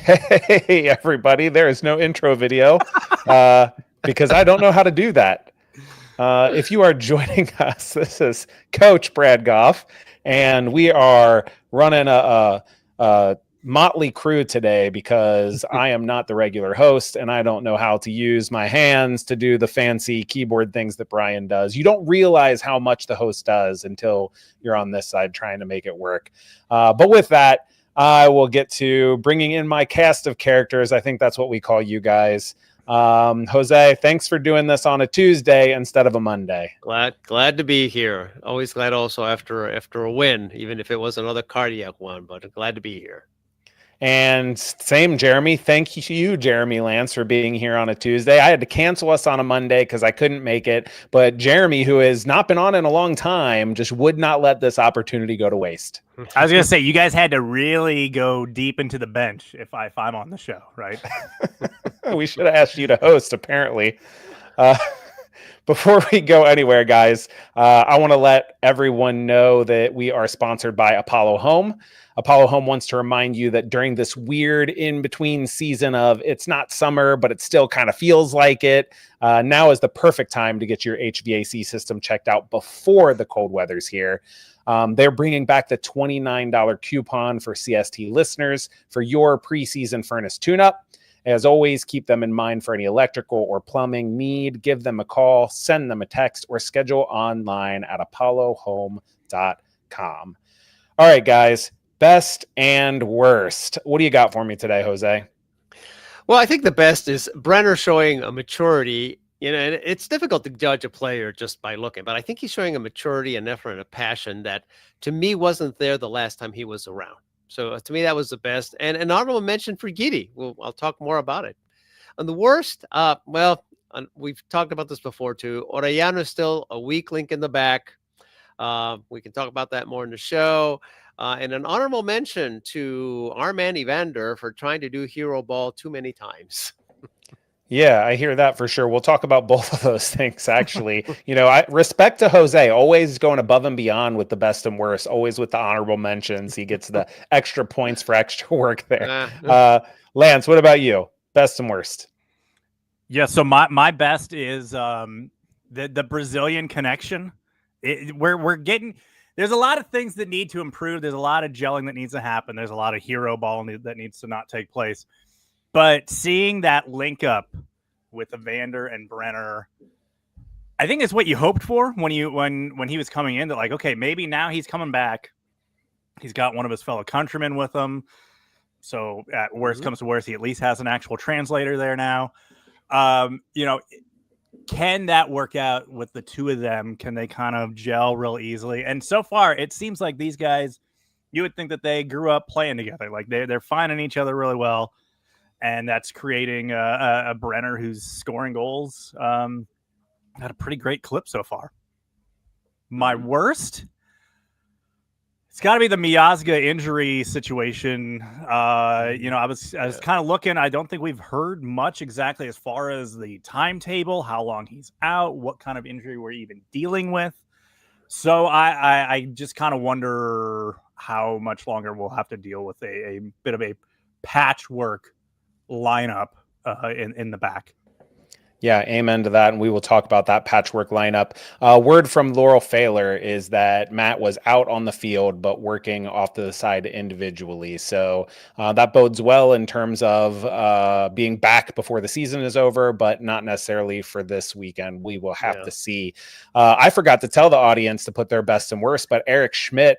Hey, everybody. There is no intro video because I don't know how to do that. If you are joining us, this is Coach Brad Goff, and we are running a motley crew today because I am not the regular host, and I don't know how to use my hands to do the fancy keyboard things that Brian does. You don't realize how much the host does until you're on this side trying to make it work. But with that, I will get to bringing in my cast of characters. I think that's what we call you guys. Jose, thanks for doing this on a Tuesday instead of a Monday. Glad to be here. Always glad also after a win, even if it was another cardiac one, but glad to be here. And same, Jeremy. Thank you, Jeremy Lance, for being here on a Tuesday. I had to cancel us on a Monday because I couldn't make it. But Jeremy, who has not been on in a long time, just would not let this opportunity go to waste. I was going to say, you guys had to really go deep into the bench if I'm on the show, right? We should have asked you to host, apparently. Before we go anywhere, guys, I want to let everyone know that we are sponsored by Apollo Home. Apollo Home wants to remind you that during this weird in-between season of it's not summer, but it still kind of feels like it, now is the perfect time to get your HVAC system checked out before the cold weather's here. They're bringing back the $29 coupon for CST listeners for your preseason furnace tune-up. As always, keep them in mind for any electrical or plumbing need. Give them a call, send them a text, or schedule online at apollohome.com. All right, guys, best and worst. What do you got for me today, Jose? Well, I think the best is Brenner showing a maturity. And it's difficult to judge a player just by looking, but I think he's showing a maturity, an effort, and a passion that, to me, wasn't there the last time he was around. So to me, that was the best. And an honorable mention for Giddy. I'll talk more about it. And the worst, we've talked about this before too. Orellano is still a weak link in the back. We can talk about that more in the show. And an honorable mention to our man Evander for trying to do hero ball too many times. Yeah, I hear that for sure. We'll talk about both of those things, actually. I respect to Jose, always going above and beyond with the best and worst, always with the honorable mentions. He gets the extra points for extra work there. Lance, what about you? Best and worst? Yeah, so my best is the Brazilian connection. We're getting – there's a lot of things that need to improve. There's a lot of gelling that needs to happen. There's a lot of hero ball that needs to not take place. But seeing that link up with Evander and Brenner, I think it's what you hoped for when he was coming in. That like, okay, maybe now he's coming back. He's got one of his fellow countrymen with him. So at worst comes to worst, he at least has an actual translator there now. Can that work out with the two of them? Can they kind of gel real easily? And so far, it seems like these guys, you would think that they grew up playing together. Like they're finding each other really well. And that's creating a Brenner who's scoring goals at a pretty great clip so far. My worst, it's got to be the Miazga injury situation. I was kind of looking. I don't think we've heard much exactly as far as the timetable, how long he's out, what kind of injury we're even dealing with. So I just kind of wonder how much longer we'll have to deal with a bit of a patchwork lineup in the back. Yeah, amen to that. And we will talk about that patchwork lineup. Word from Laurel Failer is that Matt was out on the field, but working off to the side individually. So that bodes well in terms of being back before the season is over, but not necessarily for this weekend. We will have to see. I forgot to tell the audience to put their best and worst, but Eric Schmidt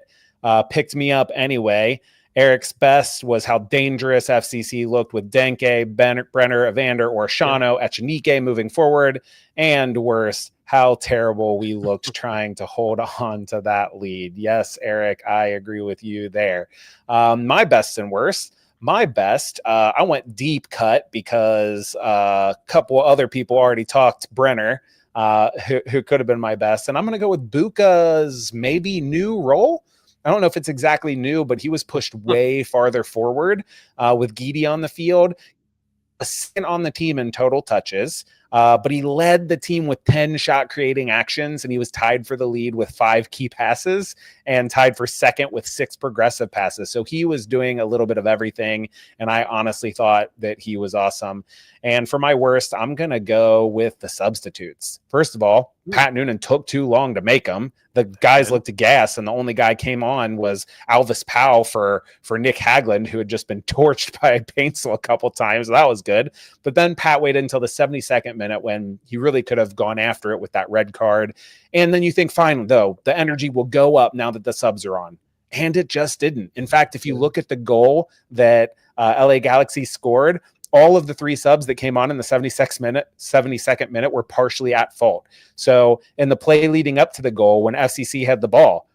picked me up anyway. Eric's best was how dangerous FCC looked with Denke, Brenner, Evander, Orellano, Echenique moving forward. And worse, how terrible we looked trying to hold on to that lead. Yes, Eric, I agree with you there. My best and worst. My best, I went deep cut because a couple other people already talked Brenner, who could have been my best. And I'm going to go with Buka's maybe new role. I don't know if it's exactly new, but he was pushed way farther forward with Guidi on the field. A second on the team in total touches. but he led the team with 10 shot creating actions, and he was tied for the lead with 5 key passes and tied for second with 6 progressive passes. So he was doing a little bit of everything, and I honestly thought that he was awesome. And for my worst, I'm going to go with the substitutes. First of all, Pat Noonan took too long to make them. The guys looked gas, and the only guy came on was Alvis Powell for Nick Hagland, who had just been torched by Paintsel a couple times. That was good. But then Pat waited until the 72nd minute when he really could have gone after it with that red card. And then you think, fine, though, the energy will go up now that the subs are on. And it just didn't. In fact, if you look at the goal that LA Galaxy scored, all of the 3 subs that came on in the 72nd minute were partially at fault. So in the play leading up to the goal, when FCC had the ball,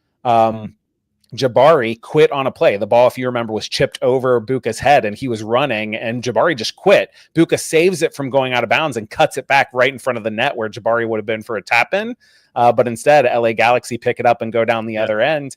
Jabari quit on a play. The ball, if you remember, was chipped over Buka's head, and he was running, and Jabari just quit. Buka saves it from going out of bounds and cuts it back right in front of the net where Jabari would have been for a tap-in. But instead, LA Galaxy pick it up and go down the other end.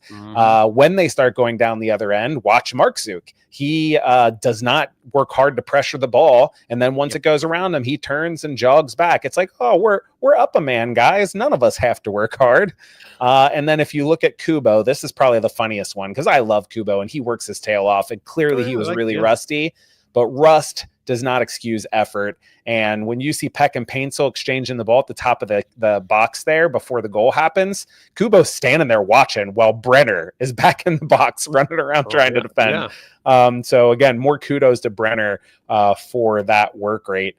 When they start going down the other end, watch Mark Zook. He does not work hard to pressure the ball. And then once it goes around him, he turns and jogs back. It's like, oh, we're up a man, guys. None of us have to work hard. And then if you look at Kubo, this is probably the funniest one because I love Kubo and he works his tail off. And clearly he was really rusty. But rust does not excuse effort. And when you see Peck and Paintsel exchanging the ball at the top of the box there before the goal happens, Kubo's standing there watching while Brenner is back in the box running around trying to defend. So again, more kudos to Brenner for that work rate.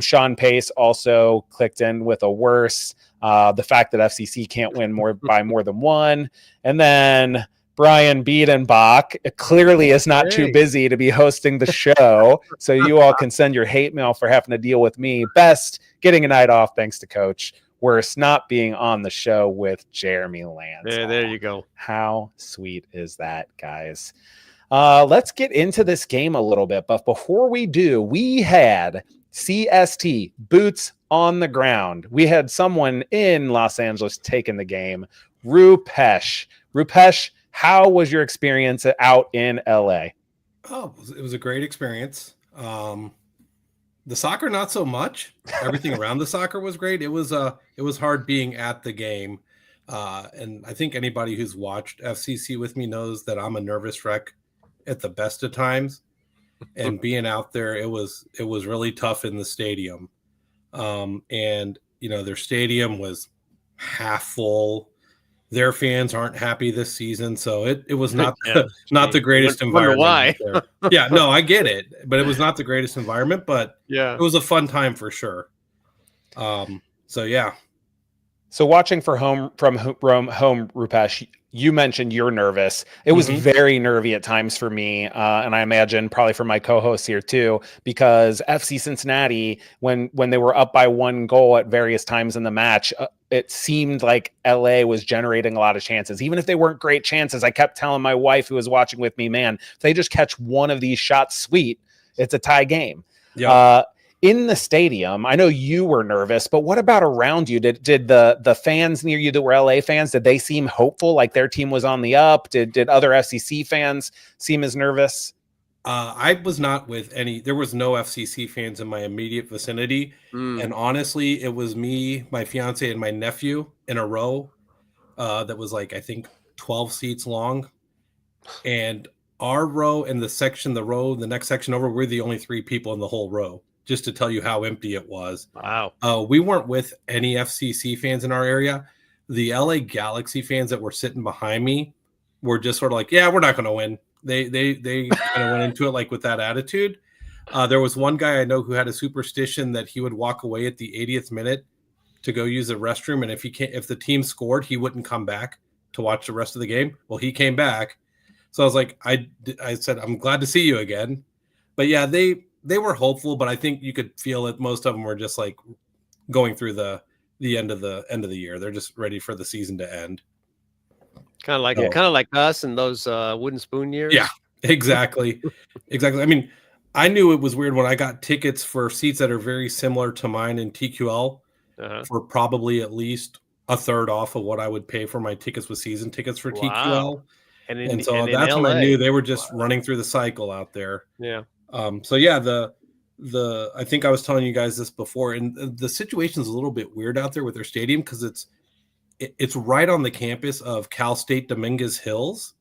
Sean Pace also clicked in with a worse. The fact that FCC can't win by more than 1. And then Brian Biedenbach clearly is not too busy to be hosting the show. So you all can send your hate mail for having to deal with me. Best, getting a night off thanks to Coach. Worst, not being on the show with Jeremy Lance. There you go. How sweet is that, guys? Let's get into this game a little bit. But before we do, we had CST, boots on the ground. We had someone in Los Angeles taking the game, Rupesh. Rupesh, how was your experience out in LA? Oh, it was a great experience. The soccer, not so much. Everything around the soccer was great. It was hard being at the game. And I think anybody who's watched FCC with me knows that I'm a nervous wreck at the best of times. And being out there, it was really tough in the stadium. And their stadium was half full. Their fans aren't happy this season, so it was not not the greatest environment. Why? There. Yeah, no, I get it, but it was not the greatest environment. But it was a fun time for sure. So yeah. So watching from home, Rupesh, you mentioned you're nervous. It was very nervy at times for me, and I imagine probably for my co-hosts here too, because FC Cincinnati, when they were up by 1 goal at various times in the match, it seemed like LA was generating a lot of chances. Even if they weren't great chances, I kept telling my wife who was watching with me, man, if they just catch one of these shots sweet, it's a tie game. Yeah. In the stadium, I know you were nervous, but what about around you? Did the fans near you that were LA fans, did they seem hopeful, like their team was on the up? Did other FCC fans seem as nervous? I was not with any. There was no FCC fans in my immediate vicinity, and honestly, it was me, my fiance, and my nephew in a row that was like I think 12 seats long, and our row and the next section over, we're the only 3 people in the whole row. Just to tell you how empty it was. Wow. We weren't with any FCC fans in our area. The LA Galaxy fans that were sitting behind me were just sort of like, yeah, we're not going to win. They kind of went into it like with that attitude. There was one guy I know who had a superstition that he would walk away at the 80th minute to go use the restroom. And if the team scored, he wouldn't come back to watch the rest of the game. Well, he came back. So I was like, I said, I'm glad to see you again. But yeah, they were hopeful, but I think you could feel it. Most of them were just like going through the end of the year. They're just ready for the season to end. Kind of like us in those wooden spoon years. Yeah, exactly. Exactly. I mean, I knew it was weird when I got tickets for seats that are very similar to mine in TQL for probably at least a third off of what I would pay for my tickets with season tickets for TQL. And so that's when I knew they were just running through the cycle out there. Yeah. So yeah, the I think I was telling you guys this before, and the situation's a little bit weird out there with their stadium because it's right on the campus of Cal State Dominguez Hills.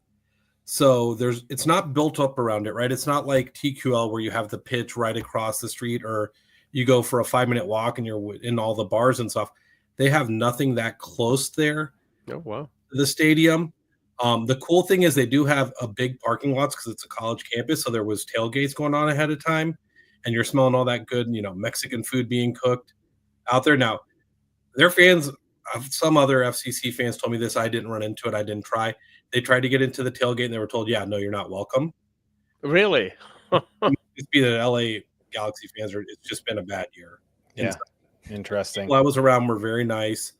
So it's not built up around it, right? It's not like TQL where you have the pitch right across the street, or you go for a 5-minute walk and you're in all the bars and stuff. They have nothing that close there. Oh, wow. The stadium. The cool thing is they do have a big parking lots because it's a college campus. So there was tailgates going on ahead of time, and you're smelling all that good, Mexican food being cooked out there. Now, their fans, some other FCC fans told me this. I didn't run into it. I didn't try. They tried to get into the tailgate and they were told, yeah, no, you're not welcome. Really? It's be the LA Galaxy fans it's just been a bad year. Yeah. Interesting. People I was around were very nice.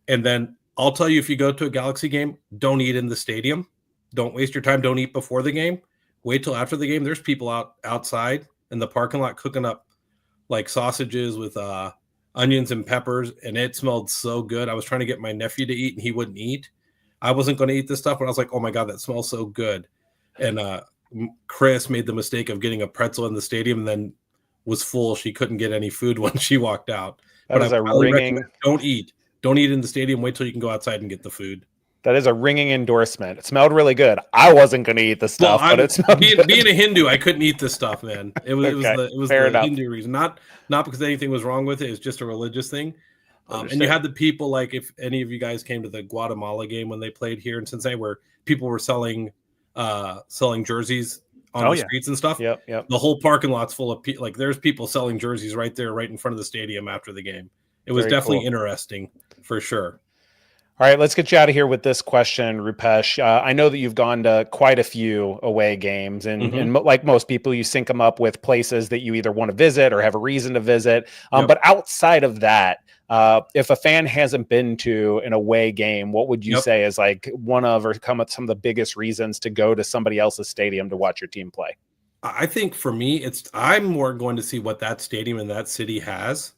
And then I'll tell you, if you go to a Galaxy game, don't eat in the stadium. Don't waste your time. Don't eat before the game. Wait till after the game. There's people outside in the parking lot cooking up like sausages with onions and peppers, and it smelled so good. I was trying to get my nephew to eat, and he wouldn't eat. I wasn't going to eat this stuff, but I was like, oh my God, that smells so good. And Chris made the mistake of getting a pretzel in the stadium and then was full. She couldn't get any food when she walked out. That is a ringing. Don't eat in the stadium. Wait till you can go outside and get the food. That is a ringing endorsement. It smelled really good. I wasn't going to eat the stuff, but it smelled good. Being a Hindu, I couldn't eat this stuff, man. It was Fair the enough. Hindu reason, not because anything was wrong with it. It's just a religious thing. And you had the people, like if any of you guys came to the Guatemala game when they played here in Cincinnati, where people were selling jerseys on the streets and stuff. Yep. The whole parking lot's full of people. Like there's people selling jerseys right there, right in front of the stadium after the game. It was definitely interesting for sure. All right, let's get you out of here with this question, Rupesh. I know that you've gone to quite a few away games, and like most people, you sync them up with places that you either want to visit or have a reason to visit. But outside of that, if a fan hasn't been to an away game, what would you say is like one of or some of the biggest reasons to go to somebody else's stadium to watch your team play? I think for me, I'm more going to see what that stadium in that city has,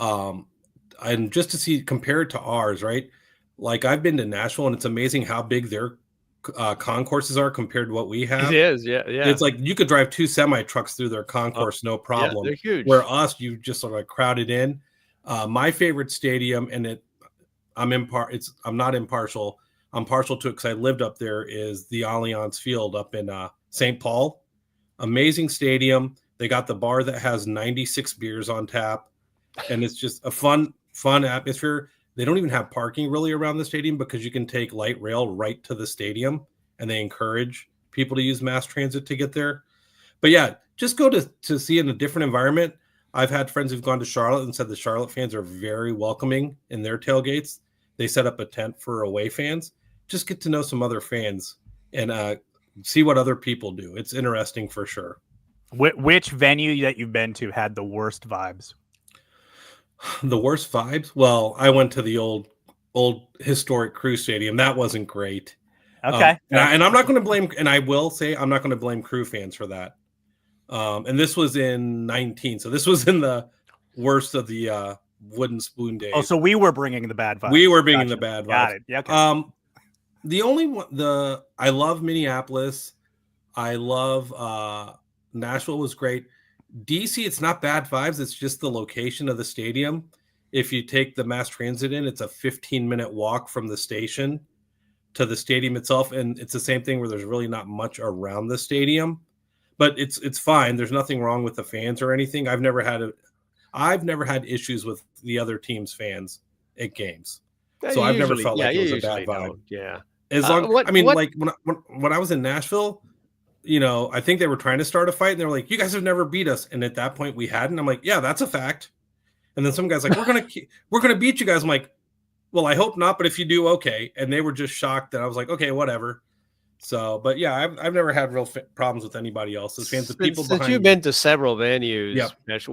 and just to see compare it to ours, right? Like I've been to Nashville, and it's amazing how big their concourses are compared to what we have. It is, yeah. It's like you could drive 2 semi trucks through their concourse, no problem. Yeah, they're huge. Where us, you just sort of crowded in. My favorite stadium, and I'm not impartial. I'm partial to it because I lived up there. Is the Allianz Field up in St. Paul? Amazing stadium. They got the bar that has 96 beers on tap, and it's just a fun atmosphere. They don't even have parking really around the stadium because you can take light rail right to the stadium, and they encourage people to use mass transit to get there. But yeah, just go to see in a different environment. I've had friends who've gone to Charlotte and said the Charlotte fans are very welcoming in their tailgates. They set up a tent for away fans. Just get to know some other fans and see what other people do. It's interesting for sure. Which venue that you've been to had the worst vibes? The worst vibes? Well, I went to the old historic Crew Stadium. That wasn't great. Okay. And I'm not going to blame, and I will say I'm not going to blame Crew fans for that. And this was in 19. So this was in the worst of the wooden spoon days. Oh, so we were bringing the bad vibes. We were bringing the bad vibes. Got it. Yeah, okay. The only one, I love Minneapolis. I love Nashville was great. DC, it's not bad vibes. It's just the location of the stadium. If you take the mass transit in, it's a 15-minute walk from the station to the stadium itself. And it's the same thing where there's really not much around the stadium, but it's fine. There's nothing wrong with the fans or anything. I've never had issues with the other team's fans at games. So I've never felt like it was a bad vibe. Yeah. As long, like when I was in Nashville, I think they were trying to start a fight, and they were like, "You guys have never beat us." And at that point, we hadn't. I'm like, "Yeah, that's a fact." And then some guys like, "We're gonna beat you guys." I'm like, "Well, I hope not, but if you do, okay." And they were just shocked that I was like, "Okay, whatever." So, but yeah, I've never had real problems with anybody else's fans. The people since you've been to several venues, Mitch,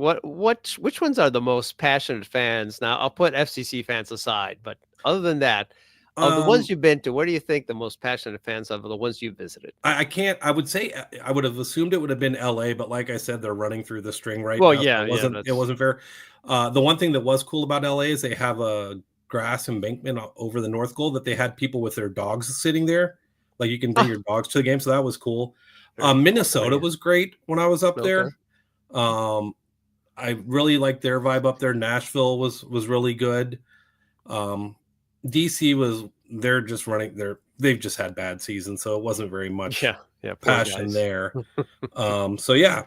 which ones are the most passionate fans? Now, I'll put FCC fans aside, but other than that. Of the ones you've been to, where do you think the most passionate fans of the ones you've visited? I can't. I would say I would have assumed it would have been LA, but like I said, they're running through the string right now. Well, yeah, it wasn't fair. The one thing that was cool about LA is they have a grass embankment over the North Goal that they had people with their dogs sitting there. Like you can bring your dogs to the game, so that was cool. Minnesota was great when I was up there. I really like their vibe up there. Nashville was really good. DC they're just running they've just had bad seasons, so it wasn't very much Poor passion guys. there. So yeah,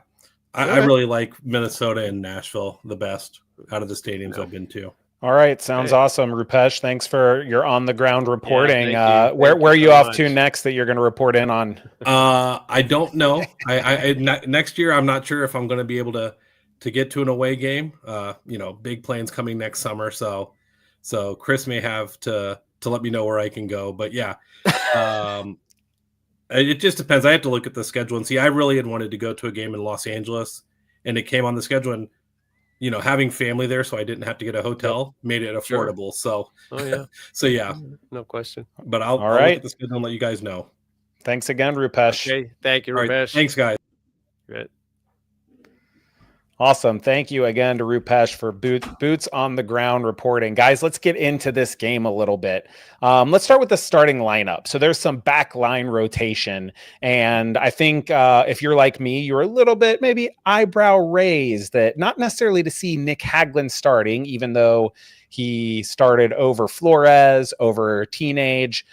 I really like Minnesota and Nashville the best out of the stadiums I've been to. All right, sounds awesome, Rupesh. Thanks for your on the ground reporting. Thank you. Where are you so off much. to next that you're going to report in on? I don't know. Next year I'm not sure if I'm going to be able to get to an away game. Big plans coming next summer, so Chris may have to let me know where I can go. But yeah, it just depends. I have to look at the schedule and see. I really had wanted to go to a game in Los Angeles, and it came on the schedule, and having family there, so I didn't have to get a hotel, made it affordable. Sure. So, so yeah, no question. But I'll look at the schedule and let you guys know. Thanks again, Rupesh. Okay, thank you, Rupesh. Right. Thanks, guys. Good. Awesome. Thank you again to Rupesh for boots on the ground reporting. Guys, let's get into this game a little bit. Let's start with the starting lineup. So there's some back line rotation. And I think if you're like me, you're a little bit maybe eyebrow raised that not necessarily to see Nick Haglund starting, even though he started over Flores, over Teenage.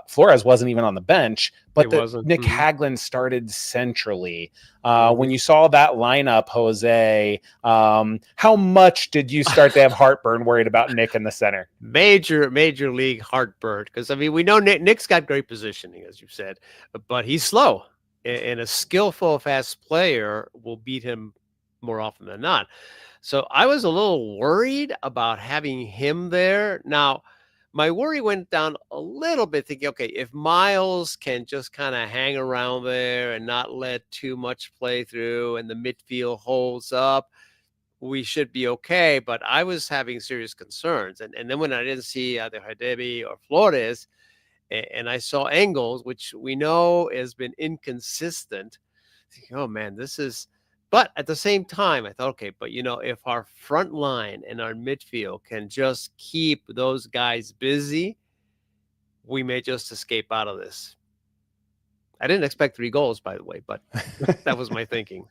Flores wasn't even on the bench, but Nick Haglund started centrally. When you saw that lineup, Jose, how much did you start to have heartburn worried about Nick in the center? Major league heartburn. Because, I mean, we know Nick's got great positioning, as you said, but he's slow. And a skillful, fast player will beat him more often than not. So I was a little worried about having him there. Now, my worry went down a little bit, thinking, okay, if Miles can just kind of hang around there and not let too much play through and the midfield holds up, we should be okay. But I was having serious concerns. And then when I didn't see either Hadebe or Flores, and I saw Engels, which we know has been inconsistent, thinking, oh, man, this is... But at the same time, I thought, okay, but if our front line and our midfield can just keep those guys busy, we may just escape out of this. I didn't expect 3 goals, by the way, but that was my thinking.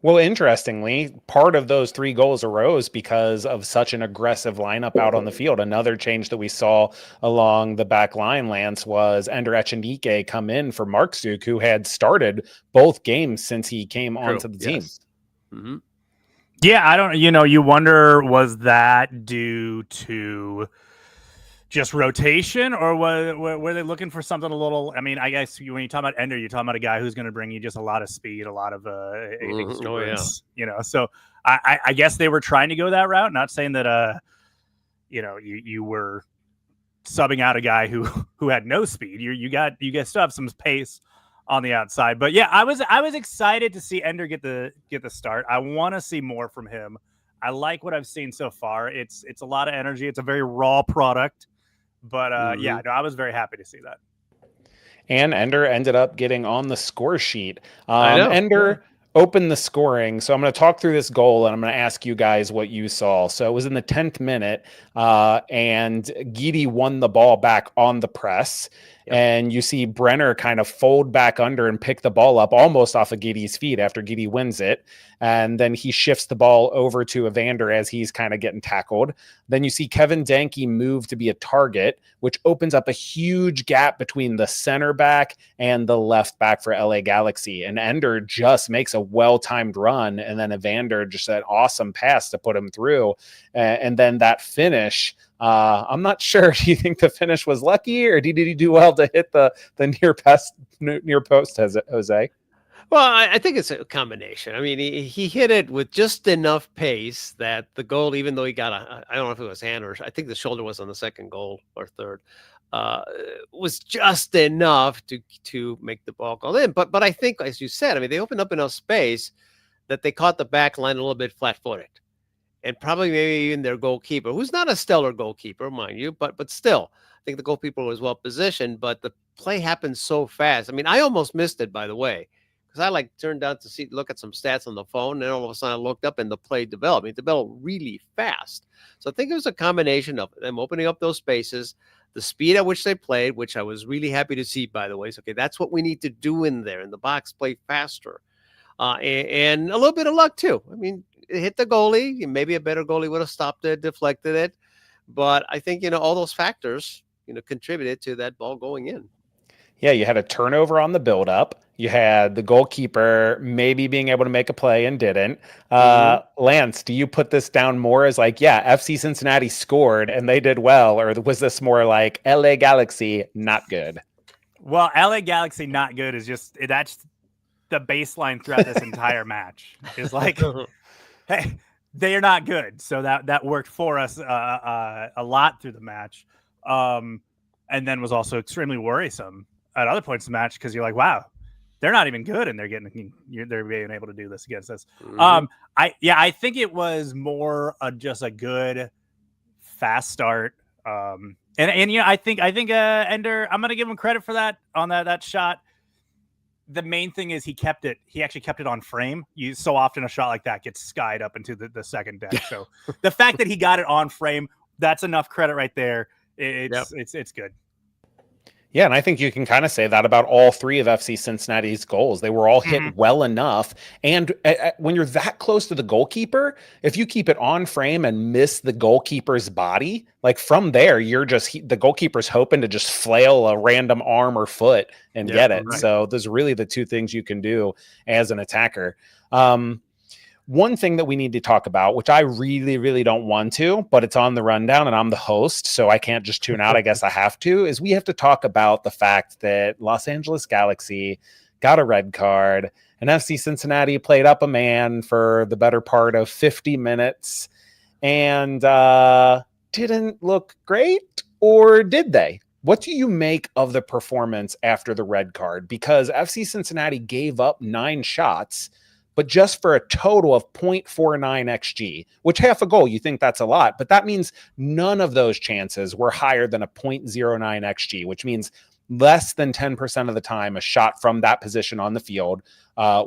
Well, interestingly, part of those 3 goals arose because of such an aggressive lineup out on the field. Another change that we saw along the back line, Lance, was Ender Echenike come in for Mark Zook, who had started both games since he came onto the team. Mm-hmm. Yeah, I don't, you wonder, was that due to just rotation, or were they looking for something a little? I mean, I guess when you talk about Ender, you're talking about a guy who's going to bring you just a lot of speed, a lot of exuberance, So I guess they were trying to go that route. Not saying that you were subbing out a guy who had no speed. You still have some pace on the outside. But yeah, I was excited to see Ender get the start. I want to see more from him. I like what I've seen so far. It's a lot of energy. It's a very raw product. But I was very happy to see that. And Ender ended up getting on the score sheet. Ender opened the scoring. So I'm going to talk through this goal, and I'm going to ask you guys what you saw. So it was in the 10th minute, and Guidi won the ball back on the press. Yep. And you see Brenner kind of fold back under and pick the ball up almost off of Guidi's feet after Guidi wins it. And then he shifts the ball over to Evander as he's kind of getting tackled. Then you see Kevin Danke move to be a target, which opens up a huge gap between the center back and the left back for LA Galaxy. And Ender just makes a well-timed run. And then Evander just an awesome pass to put him through. And then that finish, I'm not sure. Do you think the finish was lucky, or did he do well to hit the near post, Jose? Well, I think it's a combination. I mean, he hit it with just enough pace that the goal, even though he got I don't know if it was hand or I think the shoulder was on the second goal or third, was just enough to make the ball go in. But I think, as you said, I mean, they opened up enough space that they caught the back line a little bit flat-footed. And probably maybe even their goalkeeper, who's not a stellar goalkeeper, mind you, but still, I think the goalkeeper was well positioned, but the play happened so fast. I mean, I almost missed it, by the way, because I turned down to look at some stats on the phone, and then all of a sudden I looked up and the play developed. I mean, it developed really fast. So I think it was a combination of them opening up those spaces, the speed at which they played, which I was really happy to see, by the way. So, okay, that's what we need to do in there in the box, play faster. and a little bit of luck too. I mean, it hit the goalie. Maybe a better goalie would have stopped it, deflected it. But I think, all those factors, contributed to that ball going in. Yeah, you had a turnover on the buildup. You had the goalkeeper maybe being able to make a play and didn't. Lance, do you put this down more as like, yeah, FC Cincinnati scored and they did well, or was this more like LA Galaxy not good? Well, LA Galaxy not good is that's the baseline throughout this entire match. Is like, hey, they are not good. So that worked for us a lot through the match, and then was also extremely worrisome at other points in the match because you're like, wow, they're not even good, and they're being able to do this against us. I think it was more just a good fast start. And I think Ender, I'm gonna give him credit for that on that shot. The main thing is he actually kept it on frame. So often a shot like that gets skied up into the second deck. So the fact that he got it on frame, that's enough credit right there. It's good. Yeah, and I think you can kind of say that about all three of FC Cincinnati's goals. They were all hit well enough. And when you're that close to the goalkeeper, if you keep it on frame and miss the goalkeeper's body, like from there, the goalkeeper's hoping to just flail a random arm or foot and get it. Right. So those are really the two things you can do as an attacker. One thing that we need to talk about, which I really, really don't want to, but it's on the rundown and I'm the host, so I can't just tune out. I guess I have to, is we have to talk about the fact that Los Angeles Galaxy got a red card and FC Cincinnati played up a man for the better part of 50 minutes and didn't look great, or did they? What do you make of the performance after the red card? Because FC Cincinnati gave up 9 shots, but just for a total of 0.49 XG, which half a goal, you think that's a lot, but that means none of those chances were higher than a 0.09 XG, which means less than 10% of the time a shot from that position on the field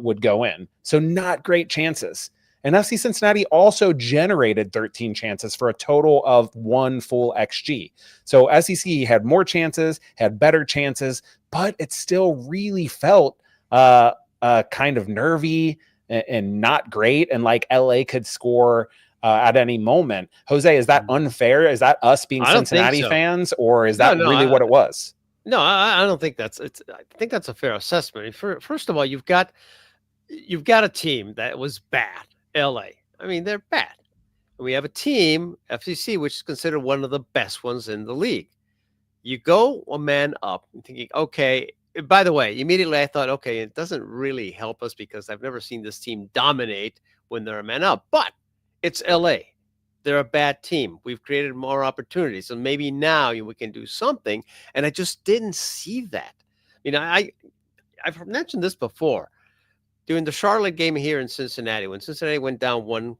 would go in. So not great chances. And FC Cincinnati also generated 13 chances for a total of 1 full XG. So SEC had more chances, had better chances, but it still really felt kind of nervy and not great, and like LA could score at any moment. Jose, is that unfair? Is that us being Cincinnati fans, or is that really what it was? No, I don't think that's it. I think that's a fair assessment. First of all, you've got a team that was bad. LA, I mean, they're bad. And we have a team, FCC, which is considered one of the best ones in the league. You go a man up, thinking, okay. By the way, immediately I thought, okay, it doesn't really help us because I've never seen this team dominate when they're a man up. But it's LA. They're a bad team. We've created more opportunities. So maybe now we can do something. And I just didn't see that. I've mentioned this before. During the Charlotte game here in Cincinnati, when Cincinnati went down 1,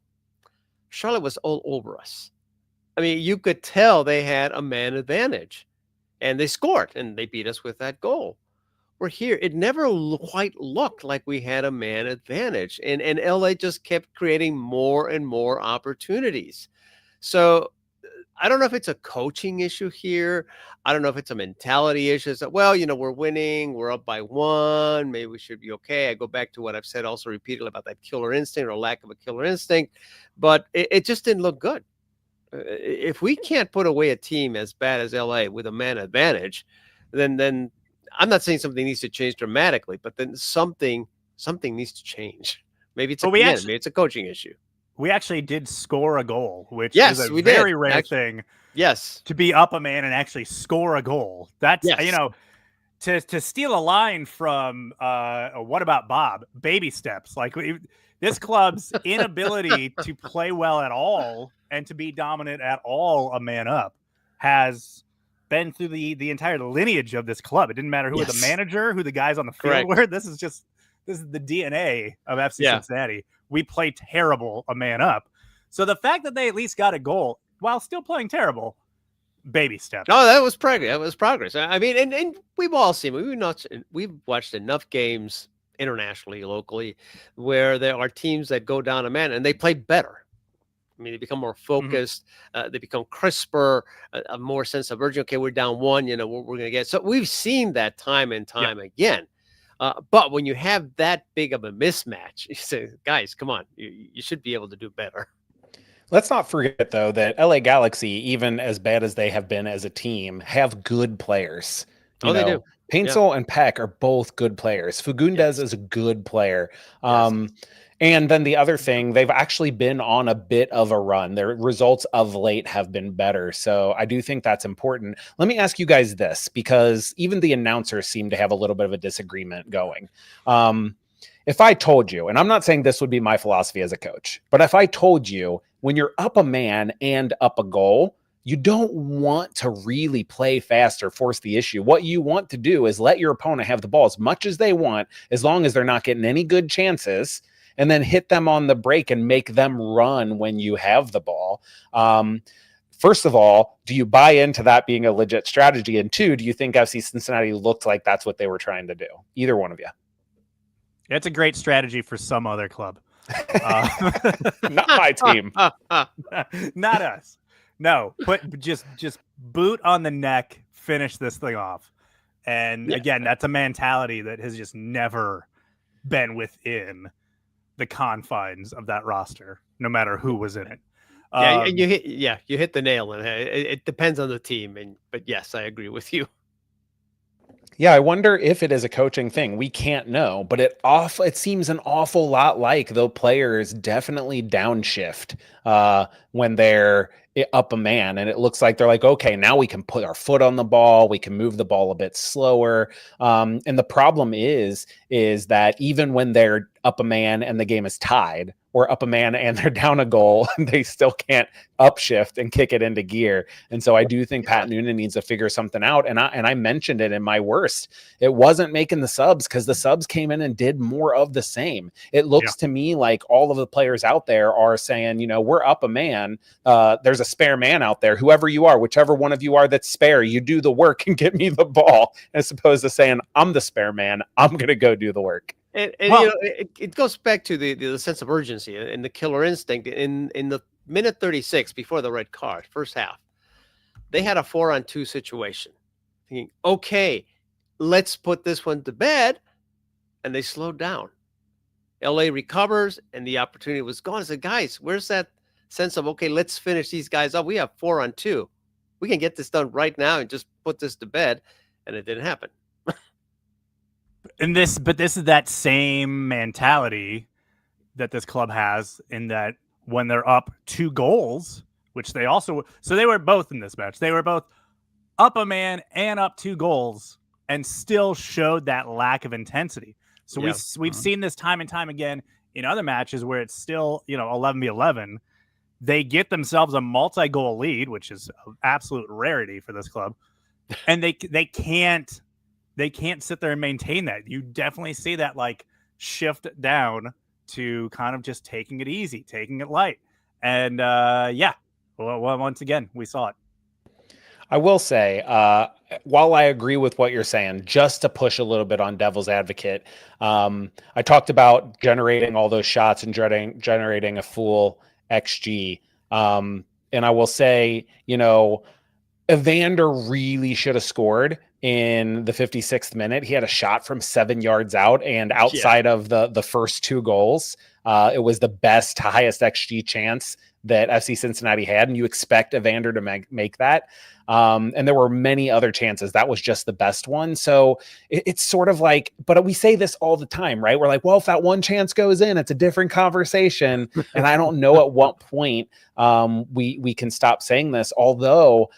Charlotte was all over us. I mean, you could tell they had a man advantage. And they scored, and they beat us with that goal. We're here. It never quite looked like we had a man advantage. And LA just kept creating more and more opportunities. So I don't know if it's a coaching issue here. I don't know if it's a mentality issue. It's that, well, we're winning. We're up by 1. Maybe we should be okay. I go back to what I've said also repeatedly about that killer instinct or lack of a killer instinct. But it just didn't look good. If we can't put away a team as bad as LA with a man advantage, then I'm not saying something needs to change dramatically, but then something needs to change. Maybe it's maybe it's a coaching issue. We actually did score a goal, which is a very rare thing. Yes, to be up a man and actually score a goal. That's to steal a line from What About Bob? Baby steps. Like this club's inability to play well at all and to be dominant at all, a man up, has been through the entire lineage of this club. It didn't matter who the manager, who the guys on the field were. This is the DNA of FC Cincinnati. We play terrible a man up. So the fact that they at least got a goal while still playing terrible, baby steps. No, that was progress. That was progress. I mean, and we've all seen. We've watched enough games internationally, locally, where there are teams that go down a man and they play better. I mean, they become more focused. They become crisper, a more sense of urgency. Okay, we're down 1. We're going to get. So we've seen that time and time again. But when you have that big of a mismatch, you say, guys, come on, you should be able to do better. Let's not forget, though, that LA Galaxy, even as bad as they have been as a team, have good players. You They know, do. Paintsel and Peck are both good players. Fagundes Yes. is a good player. Yes. And then the other thing, they've actually been on a bit of a run. Their results of late have been better. So I do think that's important. Let me ask you guys this, because even the announcers seem to have a little bit of a disagreement going. If I told you, and I'm not saying this would be my philosophy as a coach, but if I told you when you're up a man and up a goal, you don't want to really play fast or force the issue. What you want to do is let your opponent have the ball as much as they want, as long as they're not getting any good chances, and then hit them on the break and make them run when you have the ball. First of all, do you buy into that being a legit strategy? And two, do you think FC Cincinnati looked like that's what they were trying to do? Either one of you. It's a great strategy for some other club. Not my team. Not us. No, put just boot on the neck, finish this thing off. And again, that's a mentality that has just never been within the confines of that roster, no matter who was in it. And you hit the nail on it. It depends on the team, but yes, I agree with you. Yeah, I wonder if it is a coaching thing. We can't know, but it seems an awful lot like the players definitely downshift when they're up a man, and it looks like they're like, okay, now we can put our foot on the ball, we can move the ball a bit slower. And the problem is that even when they're up a man and the game is tied, or up a man and they're down a goal, they still can't upshift and kick it into gear. And so I do think Pat Noonan needs to figure something out. And I mentioned it in my worst. It wasn't making the subs because the subs came in and did more of the same. It looks to me like all of the players out there are saying, we're up a man. There's a spare man out there. Whoever you are, whichever one of you are that's spare, you do the work and get me the ball, as opposed to saying, I'm the spare man, I'm going to go do the work. And it goes back to the sense of urgency and the killer instinct. In the minute 36 before the red card, first half, they had a 4-on-2 situation. Thinking, okay, let's put this one to bed, and they slowed down. LA recovers, and the opportunity was gone. I said, guys, where's that sense of, okay, let's finish these guys up? We have 4-on-2. We can get this done right now and just put this to bed, and it didn't happen. But this is that same mentality that this club has, in that when they're up 2 goals, which they also, so they were both in this match. They were both up a man and up 2 goals and still showed that lack of intensity. So we've seen this time and time again in other matches where it's still, 11v11. They get themselves a multi-goal lead, which is an absolute rarity for this club. And they can't sit there and maintain that. You definitely see that shift down to kind of just taking it easy, taking it light. And once again, we saw it. I will say, while I agree with what you're saying, just to push a little bit on devil's advocate, I talked about generating all those shots and generating a full XG. And I will say, Evander really should have scored in the 56th minute. He had a shot from 7 yards out, and outside of the first 2 goals, it was the best, highest XG chance that FC Cincinnati had, and you expect Evander to make that. And there were many other chances. That was just the best one. So it's sort of like, but we say this all the time, right? We're like, well, if that one chance goes in, it's a different conversation. And I don't know at what point we can stop saying this. Although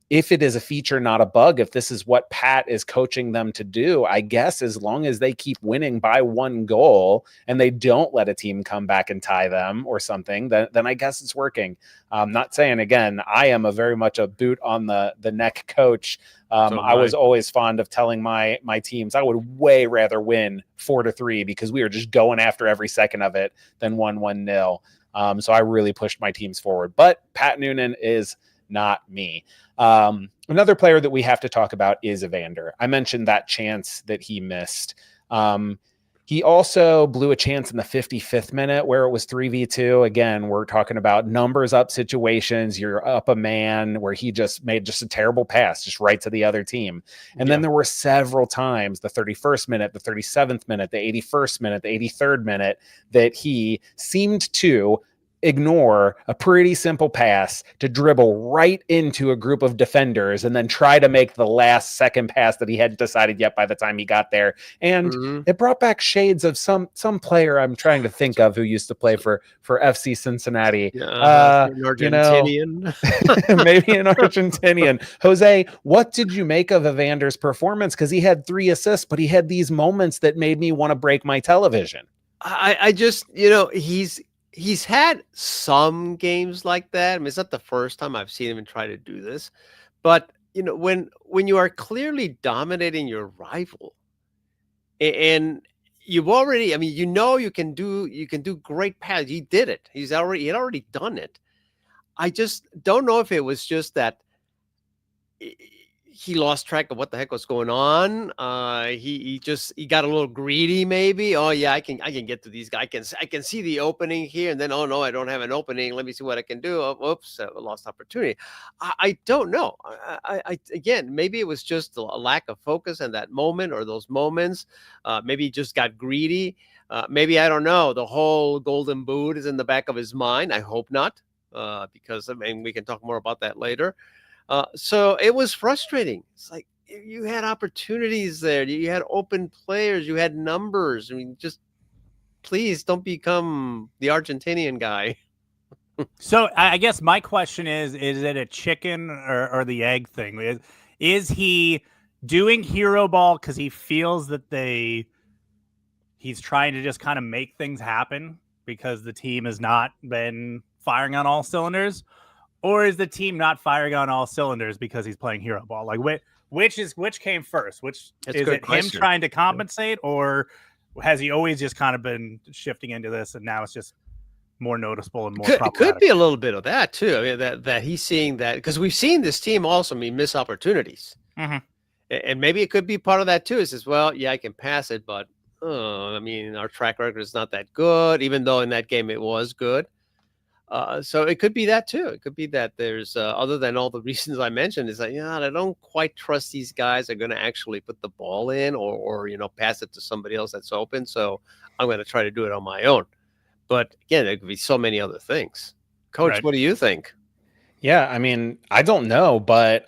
if it is a feature, not a bug, if this is what Pat is coaching them to do, I guess as long as they keep winning by 1 goal and they don't let a team come back and tie them or something, then I guess it's working. I'm not saying, again, I am very much a boot on the neck coach. I was always fond of telling my teams I would way rather win 4-3 because we are just going after every second of it than 1-0. So I really pushed my teams forward. But Pat Noonan is not me. Another player that we have to talk about is Evander. I mentioned that chance that he missed. He also blew a chance in the 55th minute where it was 3v2. Again, we're talking about numbers up situations. You're up a man where he just made just a terrible pass, just right to the other team. And then there were several times, the 31st minute, the 37th minute, the 81st minute, the 83rd minute, that he seemed to ignore a pretty simple pass to dribble right into a group of defenders and then try to make the last second pass that he hadn't decided yet by the time he got there. And it brought back shades of some player I'm trying to think of who used to play for FC Cincinnati. An Argentinian. Maybe an Argentinian. Jose, what did you make of Evander's performance? Because he had 3 assists, but he had these moments that made me want to break my television. I just, he's had some games like that. I mean, it's not the first time I've seen him try to do this, but when you are clearly dominating your rival, and you've already, I mean, you can do great passes. He did it. He had already done it. I just don't know if it was just that he lost track of what the heck was going on. He got a little greedy, maybe. Oh yeah, I can get to these guys. I can see the opening here, and then oh no, I don't have an opening. Let me see what I can do. Oh, whoops, a lost opportunity. I don't know. I again, maybe it was just a lack of focus in that moment or those moments. Maybe he just got greedy. Maybe, I don't know. The whole golden boot is in the back of his mind. I hope not, because I mean, we can talk more about that later. So it was frustrating. It's like you had opportunities there. You had open players. You had numbers. I mean, just please don't become the Argentinian guy. So I guess my question is it a chicken or the egg thing? Is he doing hero ball because he feels that he's trying to just kind of make things happen because the team has not been firing on all cylinders? Or is the team not firing on all cylinders because he's playing hero ball? Like which came first? Is it him trying to compensate, or has he always just kind of been shifting into this and now it's just more noticeable and more problematic? It could be a little bit of that too. I mean, that he's seeing that, because we've seen this team also miss opportunities. Mm-hmm. And maybe it could be part of that too. It says, well, yeah, I can pass it, but I mean, our track record is not that good, even though in that game it was good. So it could be that too. It could be that there's other than all the reasons I mentioned, is that I don't quite trust these guys are going to actually put the ball in or pass it to somebody else that's open. So I'm going to try to do it on my own. But again, there could be so many other things. Coach, right. What do you think? Yeah, I mean, I don't know, but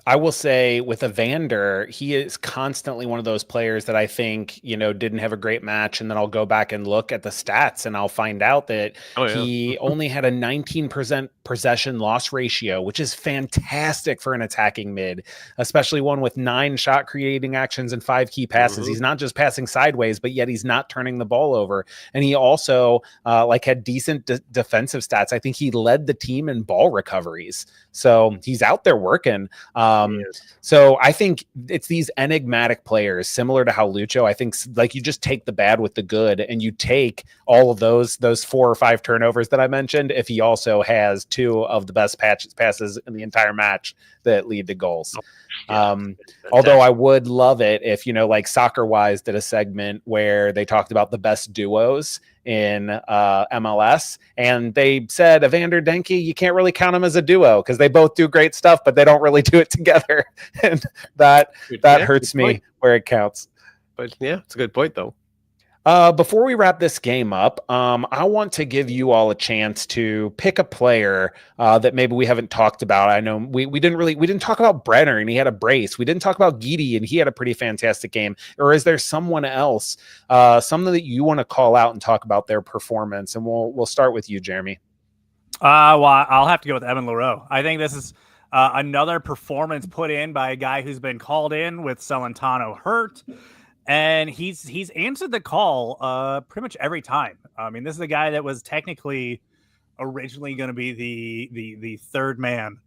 I will say with Evander, he is constantly one of those players that I think, didn't have a great match. And then I'll go back and look at the stats and I'll find out that he only had a 19% possession loss ratio, which is fantastic for an attacking mid, especially one with 9 shot creating actions and 5 key passes. Mm-hmm. He's not just passing sideways, but yet he's not turning the ball over. And he also had decent defensive stats. I think he led the team in ball recoveries. So he's out there working. So I think it's these enigmatic players, similar to how Lucho, I think, like, you just take the bad with the good and you take all of those 4 or 5 turnovers that I mentioned if he also has 2 of the best passes in the entire match that lead to goals. Although I would love it if, like Soccer Wise did a segment where they talked about the best duos in MLS, and they said Evander Denke, you can't really count them as a duo because they both do great stuff, but they don't really do it together. And that hurts me where it counts. But yeah, it's a good point though. Before we wrap this game up, I want to give you all a chance to pick a player that maybe we haven't talked about. I know we didn't talk about Brenner and he had a brace. We didn't talk about Guidi and he had a pretty fantastic game. Or is there someone else, something that you want to call out and talk about their performance? And we'll start with you, Jeremy. Well, I'll have to go with Evan Leroux. I think this is another performance put in by a guy who's been called in with Celentano hurt. And he's answered the call pretty much every time. I mean, this is a guy that was technically originally going to be the third man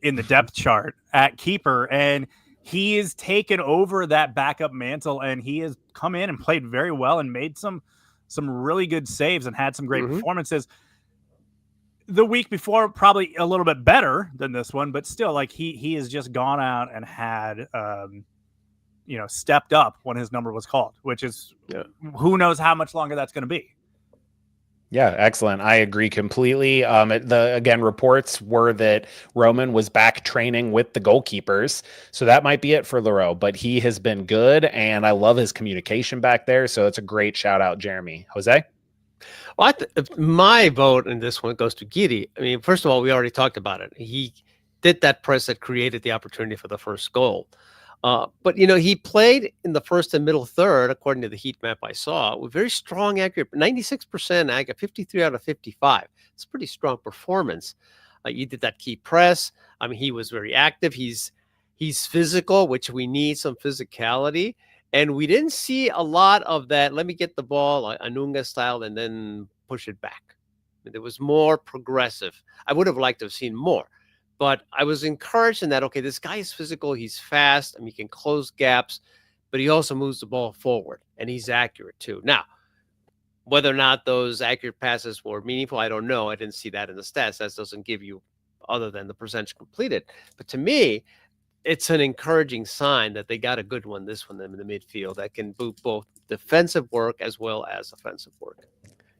in the depth chart at keeper, and he has taken over that backup mantle, and he has come in and played very well and made some really good saves and had some great performances. The week before, probably a little bit better than this one, but still, like he has just gone out and had stepped up when his number was called, which is who knows how much longer that's going to be. Yeah, excellent. I agree completely. Again, reports were that Roman was back training with the goalkeepers, so that might be it for Leroux. But he has been good, and I love his communication back there. So it's a great shout out, Jeremy. Jose? Well, my vote in this one goes to Giri. I mean, first of all, we already talked about it. He did that press that created the opportunity for the first goal. But he played in the first and middle third, according to the heat map I saw, with very strong accurate, 96% accurate, 53 out of 55. It's a pretty strong performance. He did that key press. I mean, he was very active. He's physical, which we need some physicality. And we didn't see a lot of that. Let me get the ball, Anunga style, and then push it back. It was more progressive. I would have liked to have seen more. But I was encouraged in that, okay, this guy is physical. He's fast. I mean, he can close gaps, but he also moves the ball forward, and he's accurate too. Now, whether or not those accurate passes were meaningful, I don't know. I didn't see that in the stats. That doesn't give you other than the percentage completed. But to me, it's an encouraging sign that they got a good one, this one in the midfield, that can boot both defensive work as well as offensive work.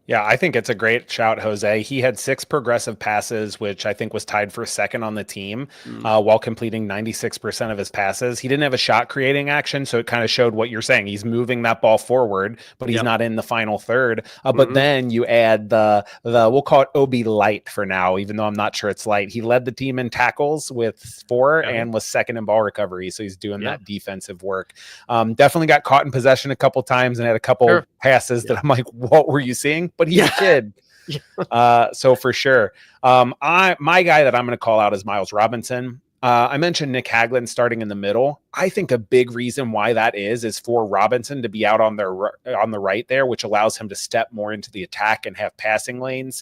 Yeah, I think it's a great shout, Jose. He had 6 progressive passes, which I think was tied for second on the team, while completing 96% of his passes. He didn't have a shot creating action, so it kind of showed what you're saying. He's moving that ball forward, but he's not in the final third. But then you add the we'll call it OB light for now, even though I'm not sure it's light. He led the team in tackles with 4 and was second in ball recovery, so he's doing that defensive work. Definitely got caught in possession a couple times and had a couple passes that I'm like, what were you seeing? But he's a kid. So for sure. My guy that I'm going to call out is Miles Robinson. I mentioned Nick Hagland starting in the middle. I think a big reason why that is for Robinson to be out on the right there, which allows him to step more into the attack and have passing lanes.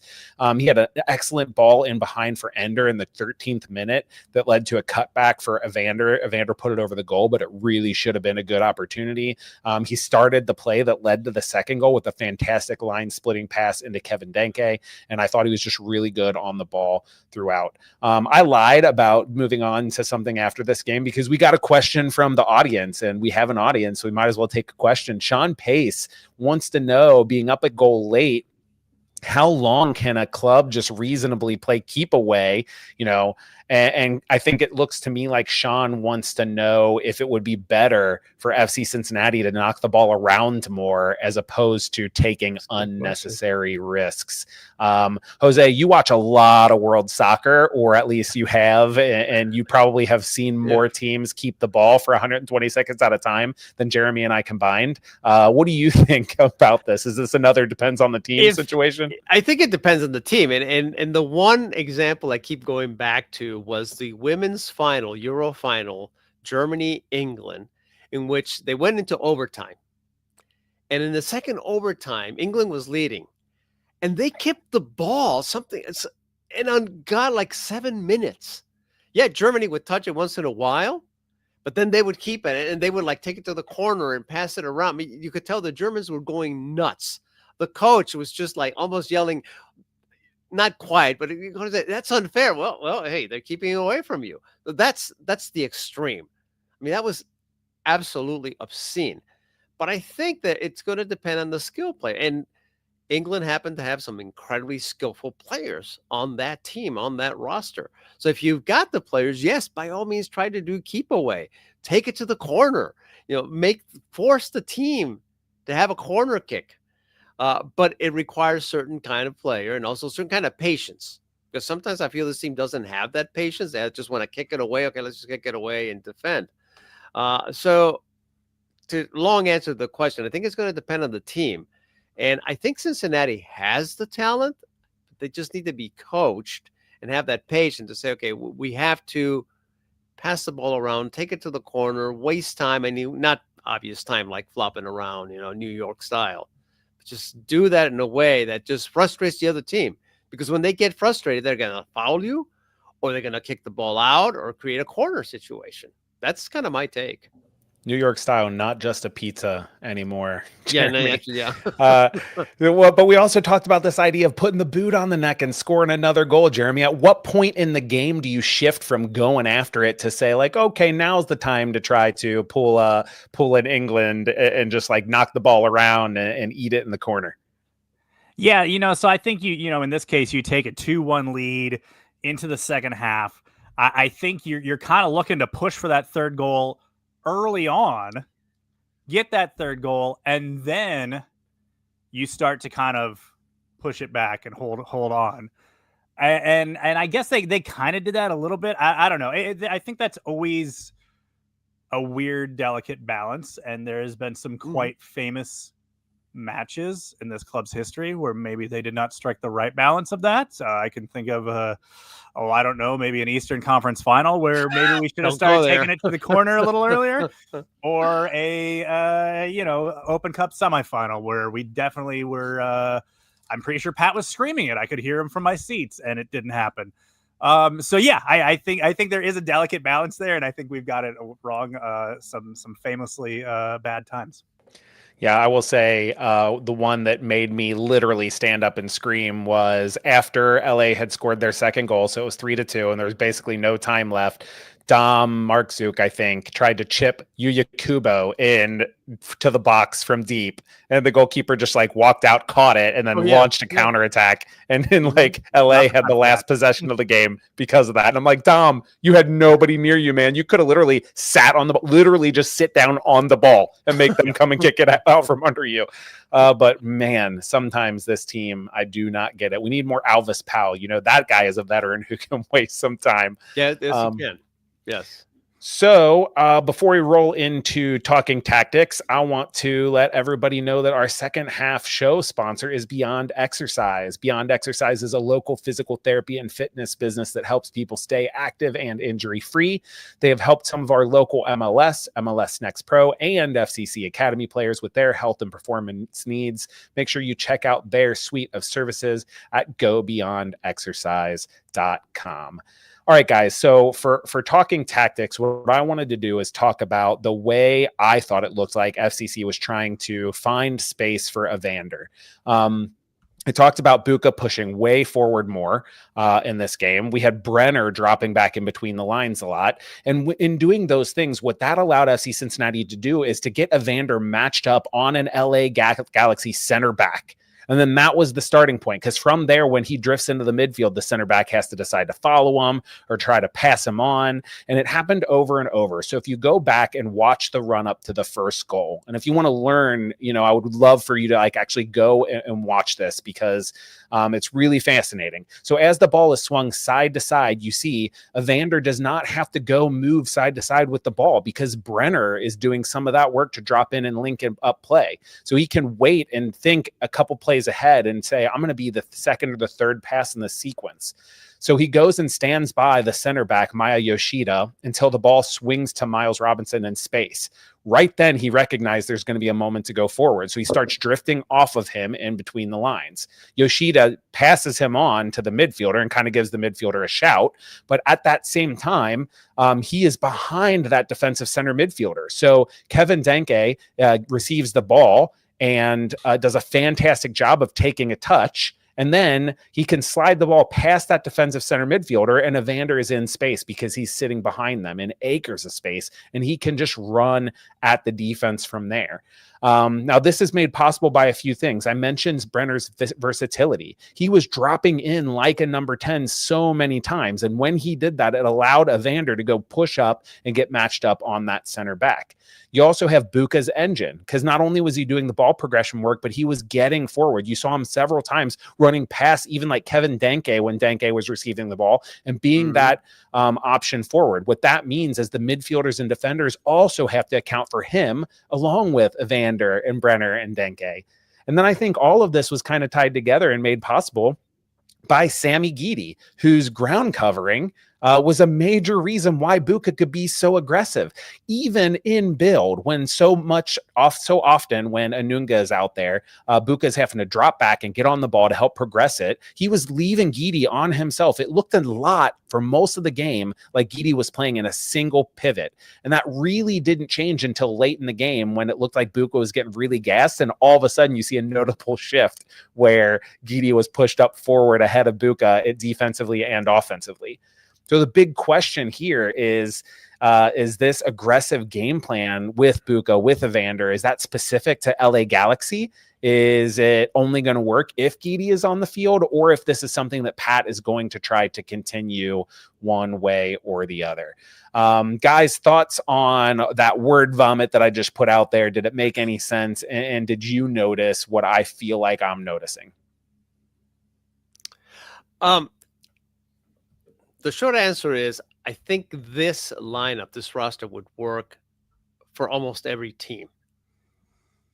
He had an excellent ball in behind for Ender in the 13th minute that led to a cutback for Evander. Evander put it over the goal, but it really should have been a good opportunity. He started the play that led to the second goal with a fantastic line splitting pass into Kevin Denke, and I thought he was just really good on the ball throughout. I lied about moving on to something after this game because we got a question from the audience, and we have an audience, so we might as well take a question. Sean Pace wants to know, being up at goal late, how long can a club just reasonably play keep away, and I think it looks to me like Sean wants to know if it would be better for FC Cincinnati to knock the ball around more as opposed to taking unnecessary risks. Jose, you watch a lot of world soccer, or at least you have, and you probably have seen more teams keep the ball for 120 seconds at a time than Jeremy and I combined. What do you think about this? Is this another depends on the team situation? I think it depends on the team. And the one example I keep going back to was the women's final, Euro final, Germany-England, in which they went into overtime. And in the second overtime, England was leading. And they kept the ball like 7 minutes. Yeah, Germany would touch it once in a while, but then they would keep it and they would take it to the corner and pass it around. I mean, you could tell the Germans were going nuts. The coach was just almost yelling, not quiet, but that's unfair. Well, hey, they're keeping it away from you. That's the extreme. I mean, that was absolutely obscene. But I think that it's going to depend on the skill player. And England happened to have some incredibly skillful players on that team, on that roster. So if you've got the players, yes, by all means, try to do keep away, take it to the corner, force the team to have a corner kick. But it requires certain kind of player and also certain kind of patience, because sometimes I feel this team doesn't have that patience. They just want to kick it away. Okay, let's just kick it away and defend. So to long answer the question, I think it's going to depend on the team. And I think Cincinnati has the talent. They just need to be coached and have that patience to say, okay, we have to pass the ball around, take it to the corner, waste time. And not obvious time like flopping around, New York style. Just do that in a way that just frustrates the other team, because when they get frustrated, they're going to foul you, or they're going to kick the ball out or create a corner situation. That's kind of my take. New York style, not just a pizza anymore. Yeah, no, Jeremy. actually, yeah. Well, but we also talked about this idea of putting the boot on the neck and scoring another goal, Jeremy. At what point in the game do you shift from going after it to say, like, okay, now's the time to try to pull in England and just like knock the ball around and eat it in the corner? Yeah, so I think in this case, you take a 2-1 lead into the second half. I think you're kind of looking to push for that third goal early on, get that third goal, and then you start to kind of push it back and hold on. And I guess they kind of did that a little bit. I don't know. I think that's always a weird, delicate balance, and there has been some quite famous matches in this club's history where maybe they did not strike the right balance of that. I can think of I don't know, maybe an Eastern Conference final where maybe we should have started taking it to the corner a little earlier, or a Open Cup semifinal where we definitely were. I'm pretty sure Pat was screaming it. I could hear him from my seats, and it didn't happen. So yeah, I think there is a delicate balance there, and I think we've got it wrong. Some famously bad times. Yeah, I will say the one that made me literally stand up and scream was after LA had scored their second goal. So it was 3-2, and there was basically no time left. Dom Markzuk, I think, tried to chip Yuya Kubo in to the box from deep, and the goalkeeper just like walked out, caught it, and then launched a counterattack. And then like LA had the last possession of the game because of that. And I'm like, Dom, you had nobody near you, man. You could have literally sat on the literally just sit down on the ball and make them come and kick it out from under you. But man, sometimes this team, I do not get it. We need more Alvis Powell. That guy is a veteran who can waste some time. Yeah, yes, he can. Yes. So before we roll into talking tactics, I want to let everybody know that our second half show sponsor is Beyond Exercise. Beyond Exercise is a local physical therapy and fitness business that helps people stay active and injury-free. They have helped some of our local MLS Next Pro, and FCC Academy players with their health and performance needs. Make sure you check out their suite of services at gobeyondexercise.com. All right, guys. So for talking tactics, what I wanted to do is talk about the way I thought it looked like FCC was trying to find space for Evander. I talked about Buka pushing way forward more in this game. We had Brenner dropping back in between the lines a lot. And in doing those things, what that allowed FC Cincinnati to do is to get Evander matched up on an LA Galaxy center back. And then that was the starting point, because from there, when he drifts into the midfield, the center back has to decide to follow him or try to pass him on. And it happened over and over. So if you go back and watch the run up to the first goal, and if you want to learn, I would love for you to actually go and watch this, because it's really fascinating. So as the ball is swung side to side, you see Evander does not have to go move side to side with the ball, because Brenner is doing some of that work to drop in and link up play. So he can wait and think a couple plays ahead and say, I'm going to be the second or the third pass in the sequence. So he goes and stands by the center back, Maya Yoshida, until the ball swings to Miles Robinson in space. Right then, he recognized there's going to be a moment to go forward. So he starts drifting off of him in between the lines. Yoshida passes him on to the midfielder and kind of gives the midfielder a shout. But at that same time, he is behind that defensive center midfielder. So Kevin Denke receives the ball and does a fantastic job of taking a touch. And then he can slide the ball past that defensive center midfielder, and Evander is in space because he's sitting behind them in acres of space, and he can just run at the defense from there. Now, this is made possible by a few things. I mentioned Brenner's versatility. He was dropping in like a number 10 so many times, and when he did that, it allowed Evander to go push up and get matched up on that center back. You also have Buka's engine, because not only was he doing the ball progression work, but he was getting forward. You saw him several times running past even like Kevin Denke when Denke was receiving the ball and being that option forward. What that means is the midfielders and defenders also have to account for him along with Evander and Brenner and Denke. And then I think all of this was kind of tied together and made possible by Sammy Guidi, whose ground covering was a major reason why Buka could be so aggressive, even in build when so often when Anunga is out there, Buka is having to drop back and get on the ball to help progress it. He was leaving Gidi on himself. It looked a lot for most of the game like Gidi was playing in a single pivot, and that really didn't change until late in the game when it looked like Buka was getting really gassed, and all of a sudden you see a notable shift where Gidi was pushed up forward ahead of Buka defensively and offensively. So the big question here is this aggressive game plan with Buka, with Evander, is that specific to LA Galaxy? Is it only going to work if Gidi is on the field, or if this is something that Pat is going to try to continue one way or the other? Guys, thoughts on that word vomit that I just put out there? Did it make any sense? And did you notice what I feel like I'm noticing? The short answer is I think this lineup, this roster would work for almost every team.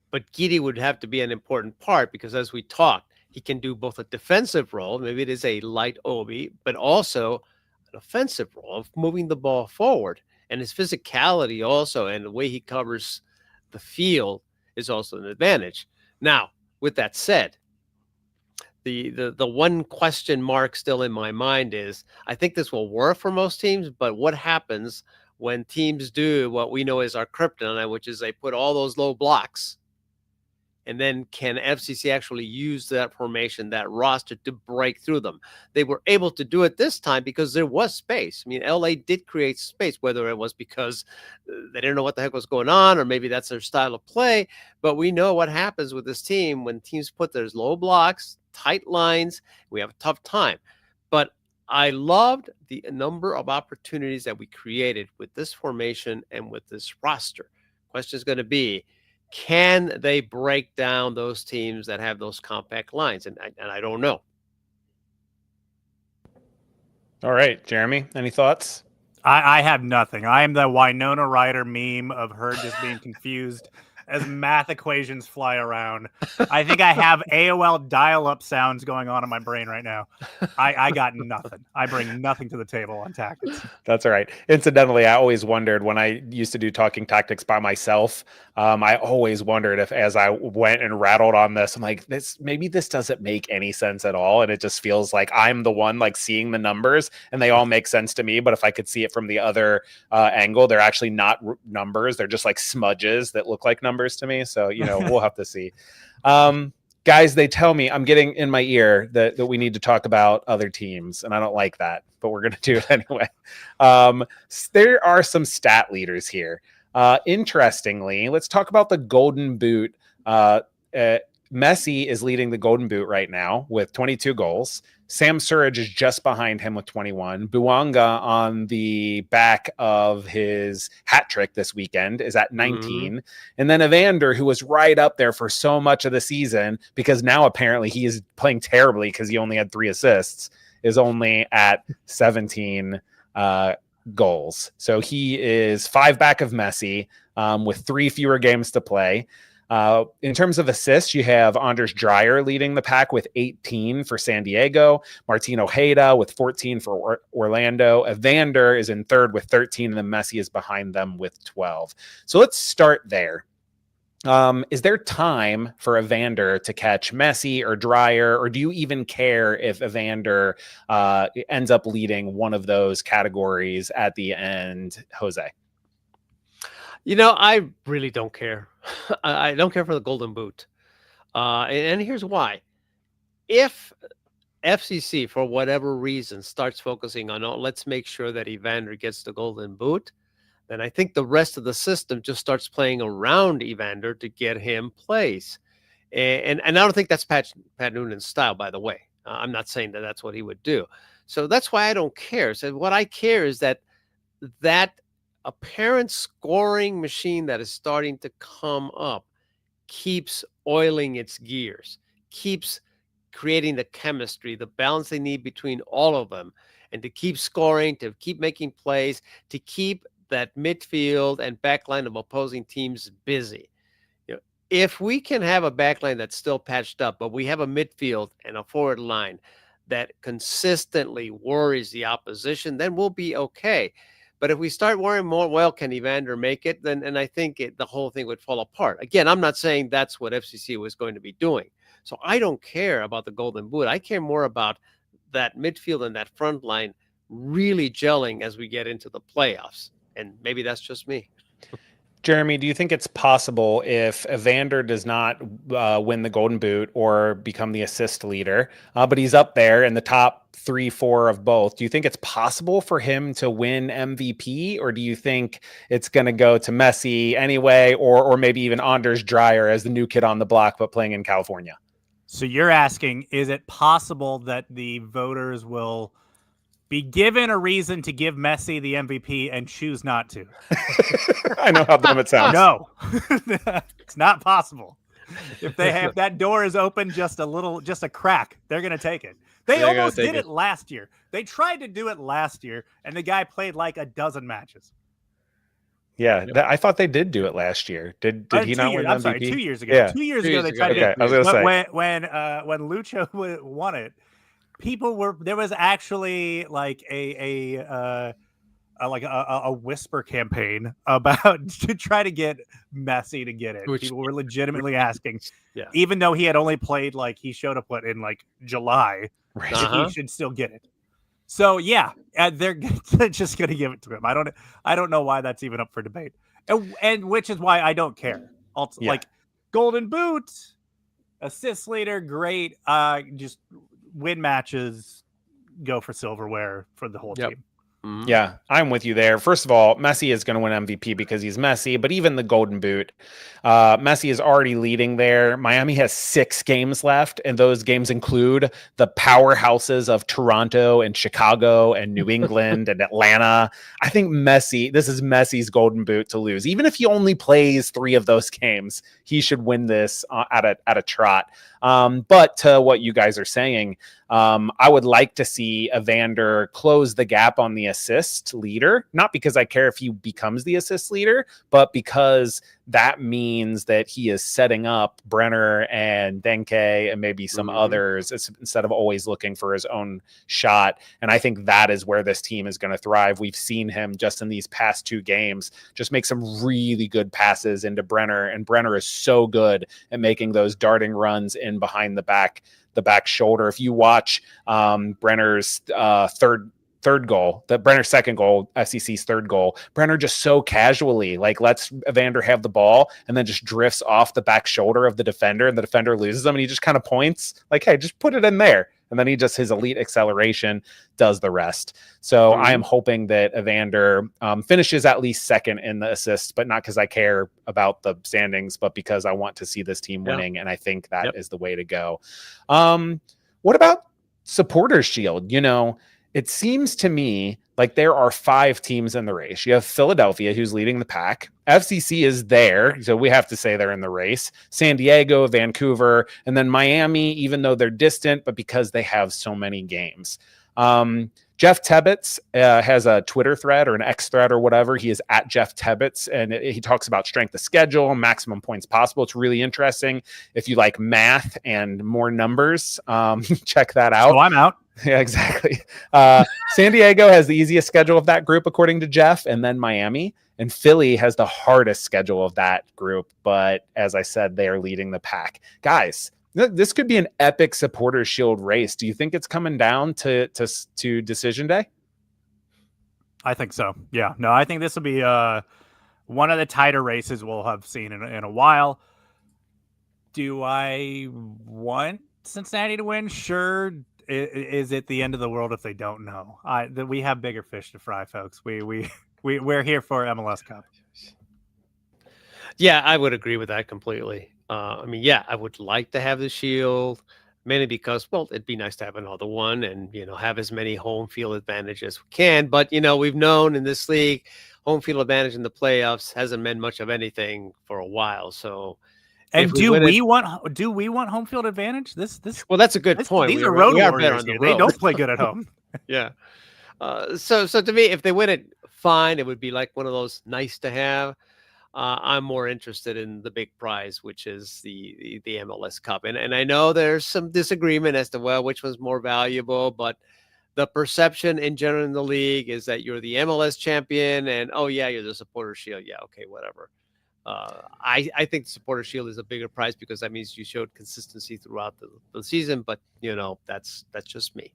But Gidi would have to be an important part because, as we talked, he can do both a defensive role, maybe it is a light Obi, but also an offensive role of moving the ball forward. And his physicality also, and the way he covers the field, is also an advantage. Now, with that said, the one question mark still in my mind is, I think this will work for most teams, but what happens when teams do what we know is our kryptonite, which is they put all those low blocks, and then can FCC actually use that formation, that roster, to break through them? They were able to do it this time because there was space. I mean, LA did create space, whether it was because they didn't know what the heck was going on, or maybe that's their style of play. But we know what happens with this team when teams put their low blocks, tight lines. We have a tough time. But I loved the number of opportunities that we created with this formation and with this roster. Question is going to be, can they break down those teams that have those compact lines? And I don't know. All right, Jeremy, any thoughts? I have nothing. I am the Winona Ryder meme of her just being confused as math equations fly around. I think I have AOL dial-up sounds going on in my brain right now. I got nothing. I bring nothing to the table on tactics. That's all right. Incidentally, I always wondered when I used to do talking tactics by myself, I always wondered if, as I went and rattled on this, I'm like, maybe this doesn't make any sense at all. And it just feels like I'm the one like seeing the numbers and they all make sense to me. But if I could see it from the other angle, they're actually not numbers. They're just like smudges that look like numbers to me. So, we'll have to see. Guys, they tell me, I'm getting in my ear that we need to talk about other teams, and I don't like that, but we're going to do it anyway. There are some stat leaders here. Interestingly, let's talk about the Golden Boot. Messi is leading the Golden Boot right now with 22 goals. Sam Surridge is just behind him with 21. Buanga, on the back of his hat trick this weekend, is at 19. Mm-hmm. And then Evander, who was right up there for so much of the season, because now apparently he is playing terribly because he only had 3 assists, is only at 17 goals. So he is 5 back of Messi with 3 fewer games to play. In terms of assists, you have Anders Dreyer leading the pack with 18 for San Diego, Martin Ojeda with 14 for Orlando. Evander is in third with 13, and then Messi is behind them with 12. So let's start there. Is there time for Evander to catch Messi or Dreyer, or do you even care if Evander ends up leading one of those categories at the end, Jose? I really don't care. I don't care for the Golden Boot. And here's why. If FCC, for whatever reason, starts focusing on, let's make sure that Evander gets the Golden Boot, then I think the rest of the system just starts playing around Evander to get him plays. And I don't think that's Pat Noonan's style, by the way. I'm not saying that that's what he would do. So that's why I don't care. So what I care is that apparent scoring machine that is starting to come up keeps oiling its gears, keeps creating the chemistry, the balance they need between all of them, and to keep scoring, to keep making plays, to keep that midfield and backline of opposing teams busy. If we can have a backline that's still patched up, but we have a midfield and a forward line that consistently worries the opposition, then we'll be okay. But if we start worrying more, well, can Evander make it? Then, and I think the whole thing would fall apart. Again, I'm not saying that's what FCC was going to be doing. So I don't care about the Golden Boot. I care more about that midfield and that front line really gelling as we get into the playoffs. And maybe that's just me. Jeremy, do you think it's possible if Evander does not win the Golden Boot or become the assist leader, but he's up there in the top 3-4 of both, do you think it's possible for him to win MVP, or do you think it's going to go to Messi anyway, or maybe even Anders Dreyer as the new kid on the block but playing in California? So you're asking, is it possible that the voters will be given a reason to give Messi the MVP and choose not to? I know how dumb it sounds. No, it's not possible. If that door is open just a crack, they're going to take it. They almost did it last year. They tried to do it last year, and the guy played like a dozen matches. Yeah, I thought they did do it last year. Did he not win MVP? I'm sorry, 2 years ago. Yeah. 2 years ago they tried to do it. I was going to say. When Lucho won it, there was actually like a whisper campaign about to try to get Messi to get it. People were legitimately asking, even though he had only played he showed up in July, if he should still get it. So yeah, they're just going to give it to him. I don't know why that's even up for debate, and which is why I don't care. Like Golden Boot, assist leader, great. Just win matches, go for silverware for the whole team. Mm-hmm. Yeah, I'm with you there. First of all, Messi is going to win MVP because he's Messi, but even the Golden Boot, Messi is already leading there. Miami has 6 games left, and those games include the powerhouses of Toronto and Chicago and New England and Atlanta. I think this is Messi's Golden Boot to lose. Even if he only plays 3 of those games, he should win this at a trot. But to what you guys are saying, I would like to see Evander close the gap on the assist leader, not because I care if he becomes the assist leader, but because that means that he is setting up Brenner and Denke and maybe some others instead of always looking for his own shot. And I think that is where this team is going to thrive. We've seen him just in these past 2 games just make some really good passes into Brenner, and Brenner is so good at making those darting runs in behind the back shoulder. If you watch Brenner's third goal, Brenner's second goal, FCC's third goal, Brenner just so casually lets Evander have the ball and then just drifts off the back shoulder of the defender, and the defender loses him, and he just kind of points hey, just put it in there. And then his elite acceleration does the rest. So I am hoping that Evander finishes at least second in the assists, but not because I care about the standings, but because I want to see this team winning. And I think that is the way to go. What about Supporters Shield? It seems to me like there are 5 teams in the race. You have Philadelphia, who's leading the pack. FCC is there, so we have to say they're in the race. San Diego, Vancouver, and then Miami, even though they're distant, but because they have so many games. Jeff Tebbets has a Twitter thread or an X thread or whatever. He is at Jeff Tebbets, and he talks about strength of schedule, maximum points possible. It's really interesting. If you like math and more numbers, check that out. So I'm out. Yeah, exactly. San Diego has the easiest schedule of that group, according to Jeff, and then Miami. And Philly has the hardest schedule of that group. But as I said, they are leading the pack. Guys, this could be an epic Supporters Shield race. Do you think it's coming down to decision day? I think so. Yeah. No, I think this will be one of the tighter races we'll have seen in a while. Do I want Cincinnati to win? Sure. Is it the end of the world if they don't know? We have bigger fish to fry, folks. We're here for MLS Cup. Yeah, I would agree with that completely. I would like to have the Shield, mainly because, it'd be nice to have another one and, have as many home field advantages as we can. But, we've known in this league, home field advantage in the playoffs hasn't meant much of anything for a while. So, and do we want home field advantage? Well, that's a good point. These are road warriors. They don't play good at home. Yeah. So to me, if they win it, fine. It would be like one of those nice to have. I'm more interested in the big prize, which is the MLS Cup. And I know there's some disagreement as to, well, which one's more valuable, but the perception in general in the league is that you're the MLS champion and, oh, yeah, you're the Supporter Shield. Yeah, okay, whatever. I think the Supporter Shield is a bigger prize because that means you showed consistency throughout the season. But, that's just me.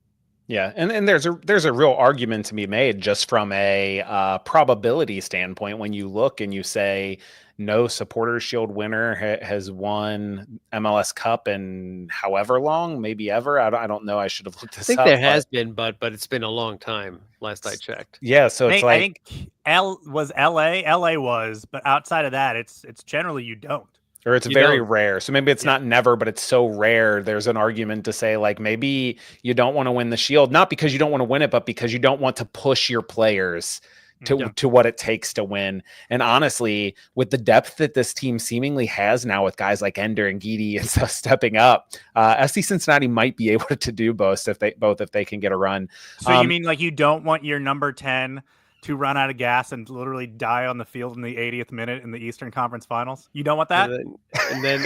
Yeah, and there's a real argument to be made just from a probability standpoint when you look and you say no Supporters Shield winner has won MLS Cup in however long, maybe ever. I don't know. I should have looked this I think up. there has been, but it's been a long time. Last I checked. Yeah, so it's I think LA was, but outside of that, it's generally you don't. Or it's very rare. So maybe it's not never, but it's so rare. There's an argument to say, like, maybe you don't want to win the Shield, not because you don't want to win it, but because you don't want to push your players to what it takes to win. And honestly, with the depth that this team seemingly has now with guys like Ender and Guidi and stuff stepping up, FC Cincinnati might be able to do both if they can get a run. So you mean like you don't want your number 10 to run out of gas and literally die on the field in the 80th minute in the Eastern Conference Finals? You don't want that? And then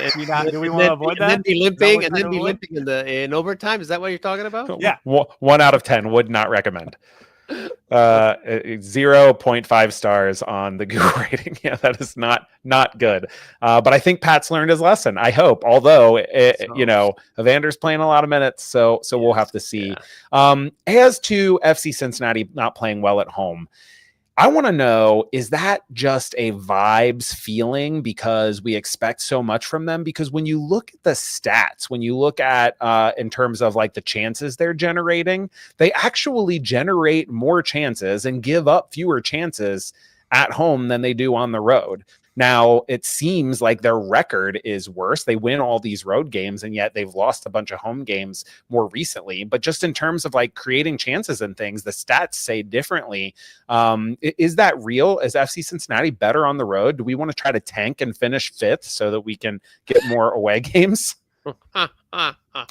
do we want to avoid that? And then be limping in overtime. Is that what you're talking about? Yeah. 1 out of 10 would not recommend. 0.5 stars on the Google rating. Yeah, that is not good. But I think Pat's learned his lesson. I hope. Although Evander's playing a lot of minutes, so we'll have to see. Yeah. As to FC Cincinnati not playing well at home, I want to know, is that just a vibes feeling because we expect so much from them? Because when you look at the stats, when you look at in terms of like the chances they're generating, they actually generate more chances and give up fewer chances at home than they do on the road. Now, it seems like their record is worse. They win all these road games, and yet they've lost a bunch of home games more recently. But just in terms of like creating chances and things, the stats say differently. Is that real? Is FC Cincinnati better on the road? Do we want to try to tank and finish 5th so that we can get more away games? I'm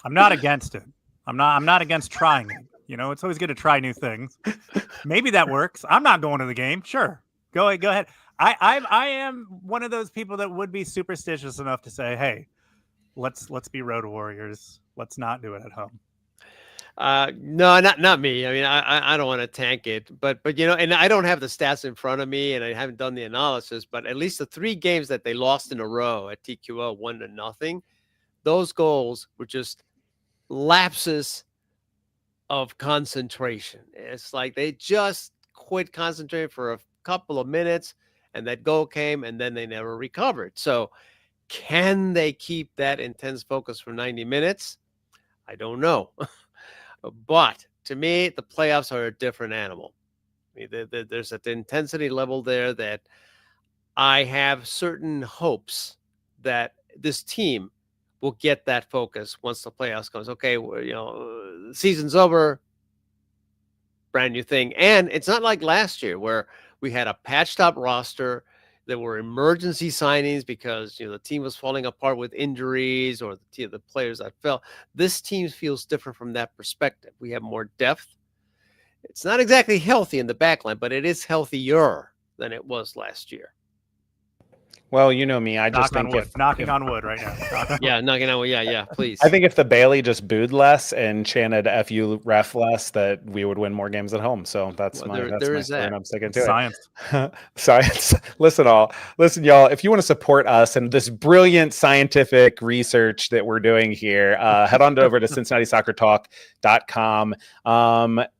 not against it. I'm not against trying it. It's always good to try new things. Maybe that works. I'm not going to the game. Sure. Go ahead. I am one of those people that would be superstitious enough to say, hey, let's be road warriors. Let's not do it at home. No, not me. I mean, I don't want to tank it, but and I don't have the stats in front of me, and I haven't done the analysis. But at least the 3 games that they lost in a row at TQL 1-0, those goals were just lapses of concentration. It's like they just quit concentrating for a couple of minutes. And that goal came, and then they never recovered. So can they keep that intense focus for 90 minutes? I don't know. But to me, the playoffs are a different animal. I mean, there's an intensity level there that I have certain hopes that this team will get that focus once the playoffs comes. Okay, season's over, brand new thing. And it's not like last year where we had a patched up roster. There were emergency signings because the team was falling apart with injuries or the players that fell. This team feels different from that perspective. We have more depth. It's not exactly healthy in the back line, but it is healthier than it was last year. Well, you know me. I just think knocking on wood right now. Knocking on wood. Yeah, please. I think if the Bailey just booed less and chanted "FU ref" less, that we would win more games at home. So that's my story, and I'm sticking to Science. It. Science. Listen, y'all. If you want to support us and this brilliant scientific research that we're doing here, head on over to CincinnatiSoccerTalk.com.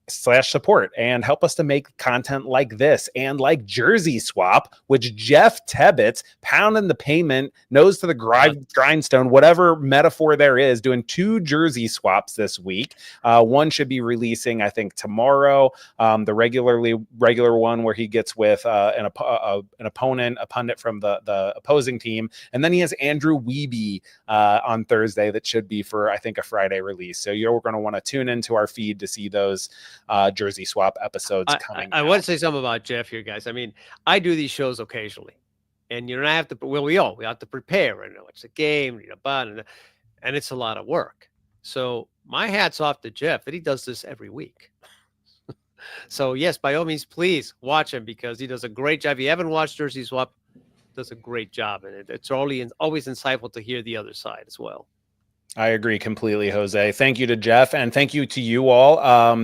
/support and help us to make content like this and like Jersey Swap, which Jeff Tebbets, pounding the pavement, nose to the grindstone, whatever metaphor there is, doing 2 jersey swaps this week. One should be releasing, I think, tomorrow. The regular one where he gets with an opponent, a pundit from the opposing team, and then he has Andrew Wiebe on Thursday that should be for, I think, a Friday release. So you're going to want to tune into our feed to see those jersey swap episodes coming. I want to say something about Jeff here, guys. I mean, I do these shows occasionally, and I have to. Well, we have to prepare and watch the game, read about it, and it's a lot of work. So my hat's off to Jeff that he does this every week. So yes, by all means, please watch him because he does a great job. If you haven't watched Jersey Swap, does a great job, and it's always insightful to hear the other side as well. I agree completely, Jose. Thank you to Jeff, and thank you to you all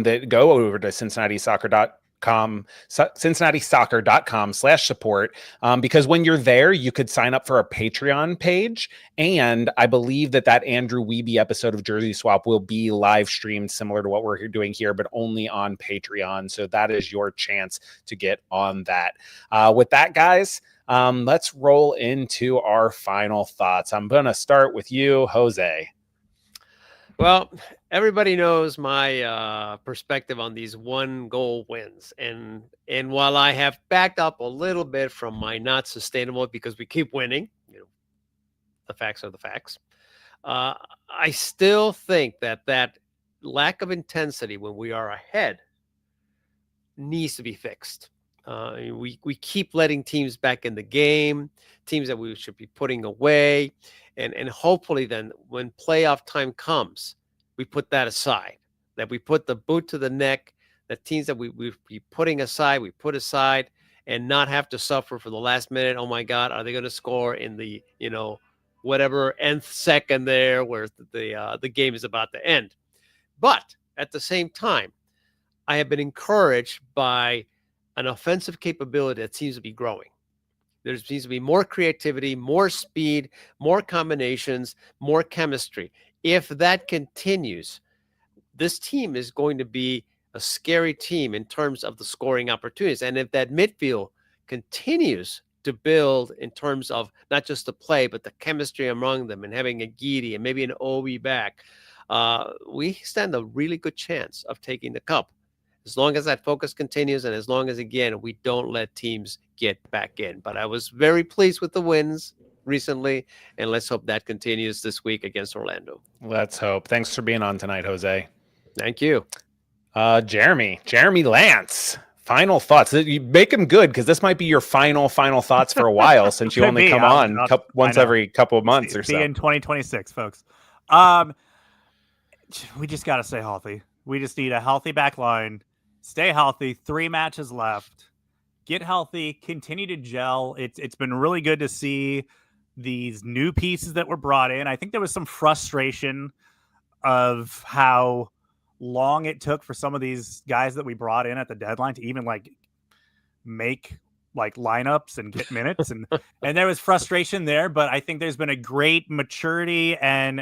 that go over to cincinnatисoccer.com/support, because when you're there, you could sign up for our Patreon page. And I believe that Andrew Wiebe episode of Jersey Swap will be live streamed similar to what we're doing here, but only on Patreon. So that is your chance to get on that. With that, guys, let's roll into our final thoughts. I'm going to start with you, Jose. Well, everybody knows my perspective on these 1-goal wins. And while I have backed up a little bit from my not sustainable because we keep winning, the facts are the facts, I still think that lack of intensity when we are ahead needs to be fixed. We keep letting teams back in the game, teams that we should be putting away. And hopefully then when playoff time comes, we put that aside, that we put the boot to the neck, that teams that we've been putting aside, we put aside, and not have to suffer for the last minute. Oh my God, are they going to score in the, whatever nth second there where the game is about to end? But at the same time, I have been encouraged by an offensive capability that seems to be growing. There seems to be more creativity, more speed, more combinations, more chemistry. If that continues, this team is going to be a scary team in terms of the scoring opportunities. And if that midfield continues to build in terms of not just the play, but the chemistry among them, and having a Guidi and maybe an Obi back, we stand a really good chance of taking the cup. As long as that focus continues, and as long as, again, we don't let teams get back in. But I was very pleased with the wins recently, and let's hope that continues this week against Orlando. Let's hope. Thanks for being on tonight, Jose. Thank you. Jeremy Lance. Final thoughts. You make them good, because this might be your final thoughts for a while, since you only come on once every couple of months or so. See in 2026, folks. We just got to stay healthy. We just need a healthy back line. Stay healthy. 3 matches left. Get healthy. Continue to gel. It's been really good to see these new pieces that were brought in. I think there was some frustration of how long it took for some of these guys that we brought in at the deadline to even make lineups and get minutes, and there was frustration there. But I think there's been a great maturity and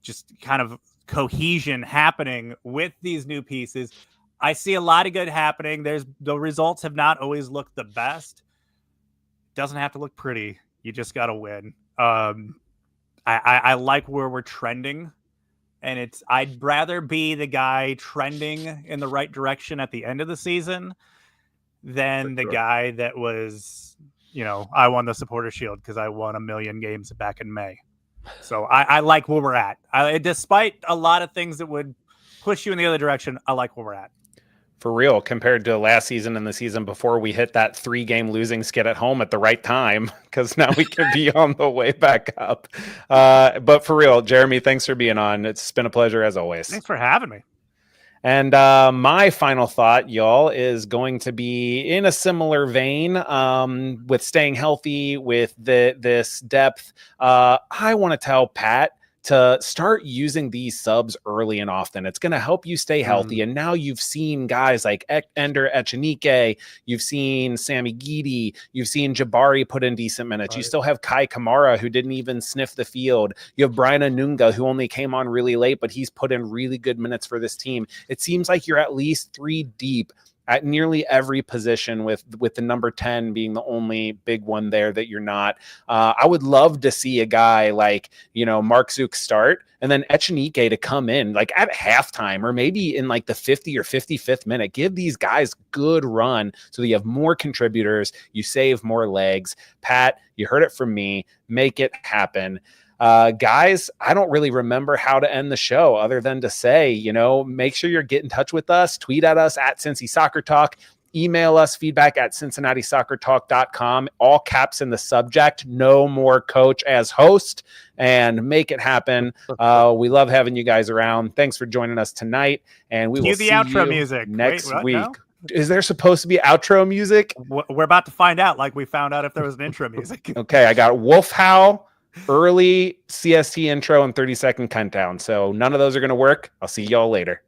just kind of cohesion happening with these new pieces. I see a lot of good happening. The results have not always looked the best. Doesn't have to look pretty. You just got to win. I like where we're trending, and I'd rather be the guy trending in the right direction at the end of the season than the guy that was, I won the Supporter Shield because I won 1 million games back in May. So I like where we're at. Despite a lot of things that would push you in the other direction, I like where we're at. For real, compared to last season and the season before, we hit that 3-game losing skid at home at the right time, because now we can be on the way back up. But for real, Jeremy, thanks for being on. It's been a pleasure as always. Thanks for having me. And my final thought, y'all, is going to be in a similar vein with staying healthy, with this depth. I want to tell Pat to start using these subs early and often. It's going to help you stay healthy. And now you've seen guys like Ender Echenike, you've seen Sammy Guidi, you've seen Jabari put in decent minutes. Right. You still have Kai Kamara, who didn't even sniff the field. You have Brian Anunga, who only came on really late, but he's put in really good minutes for this team. It seems like you're at least 3 deep at nearly every position, with the number 10 being the only big one there that you're not. I would love to see a guy like, Mark Zook start, and then Echenike to come in at halftime, or maybe in the 50 or 55th minute. Give these guys good run so that you have more contributors, you save more legs. Pat, you heard it from me. Make it happen. Guys, I don't really remember how to end the show other than to say, make sure you're getting in touch with us. Tweet at us at Cincy Soccer Talk. Email us feedback at CincinnatiSoccerTalk.com. All caps in the subject. No more coach as host, and make it happen. We love having you guys around. Thanks for joining us tonight, and we will see you outro music next week. No? Is there supposed to be outro music? We're about to find out, like we found out if there was an intro music. Okay, I got Wolf Howl, early CST intro, and 30-second countdown. So none of those are going to work. I'll see y'all later.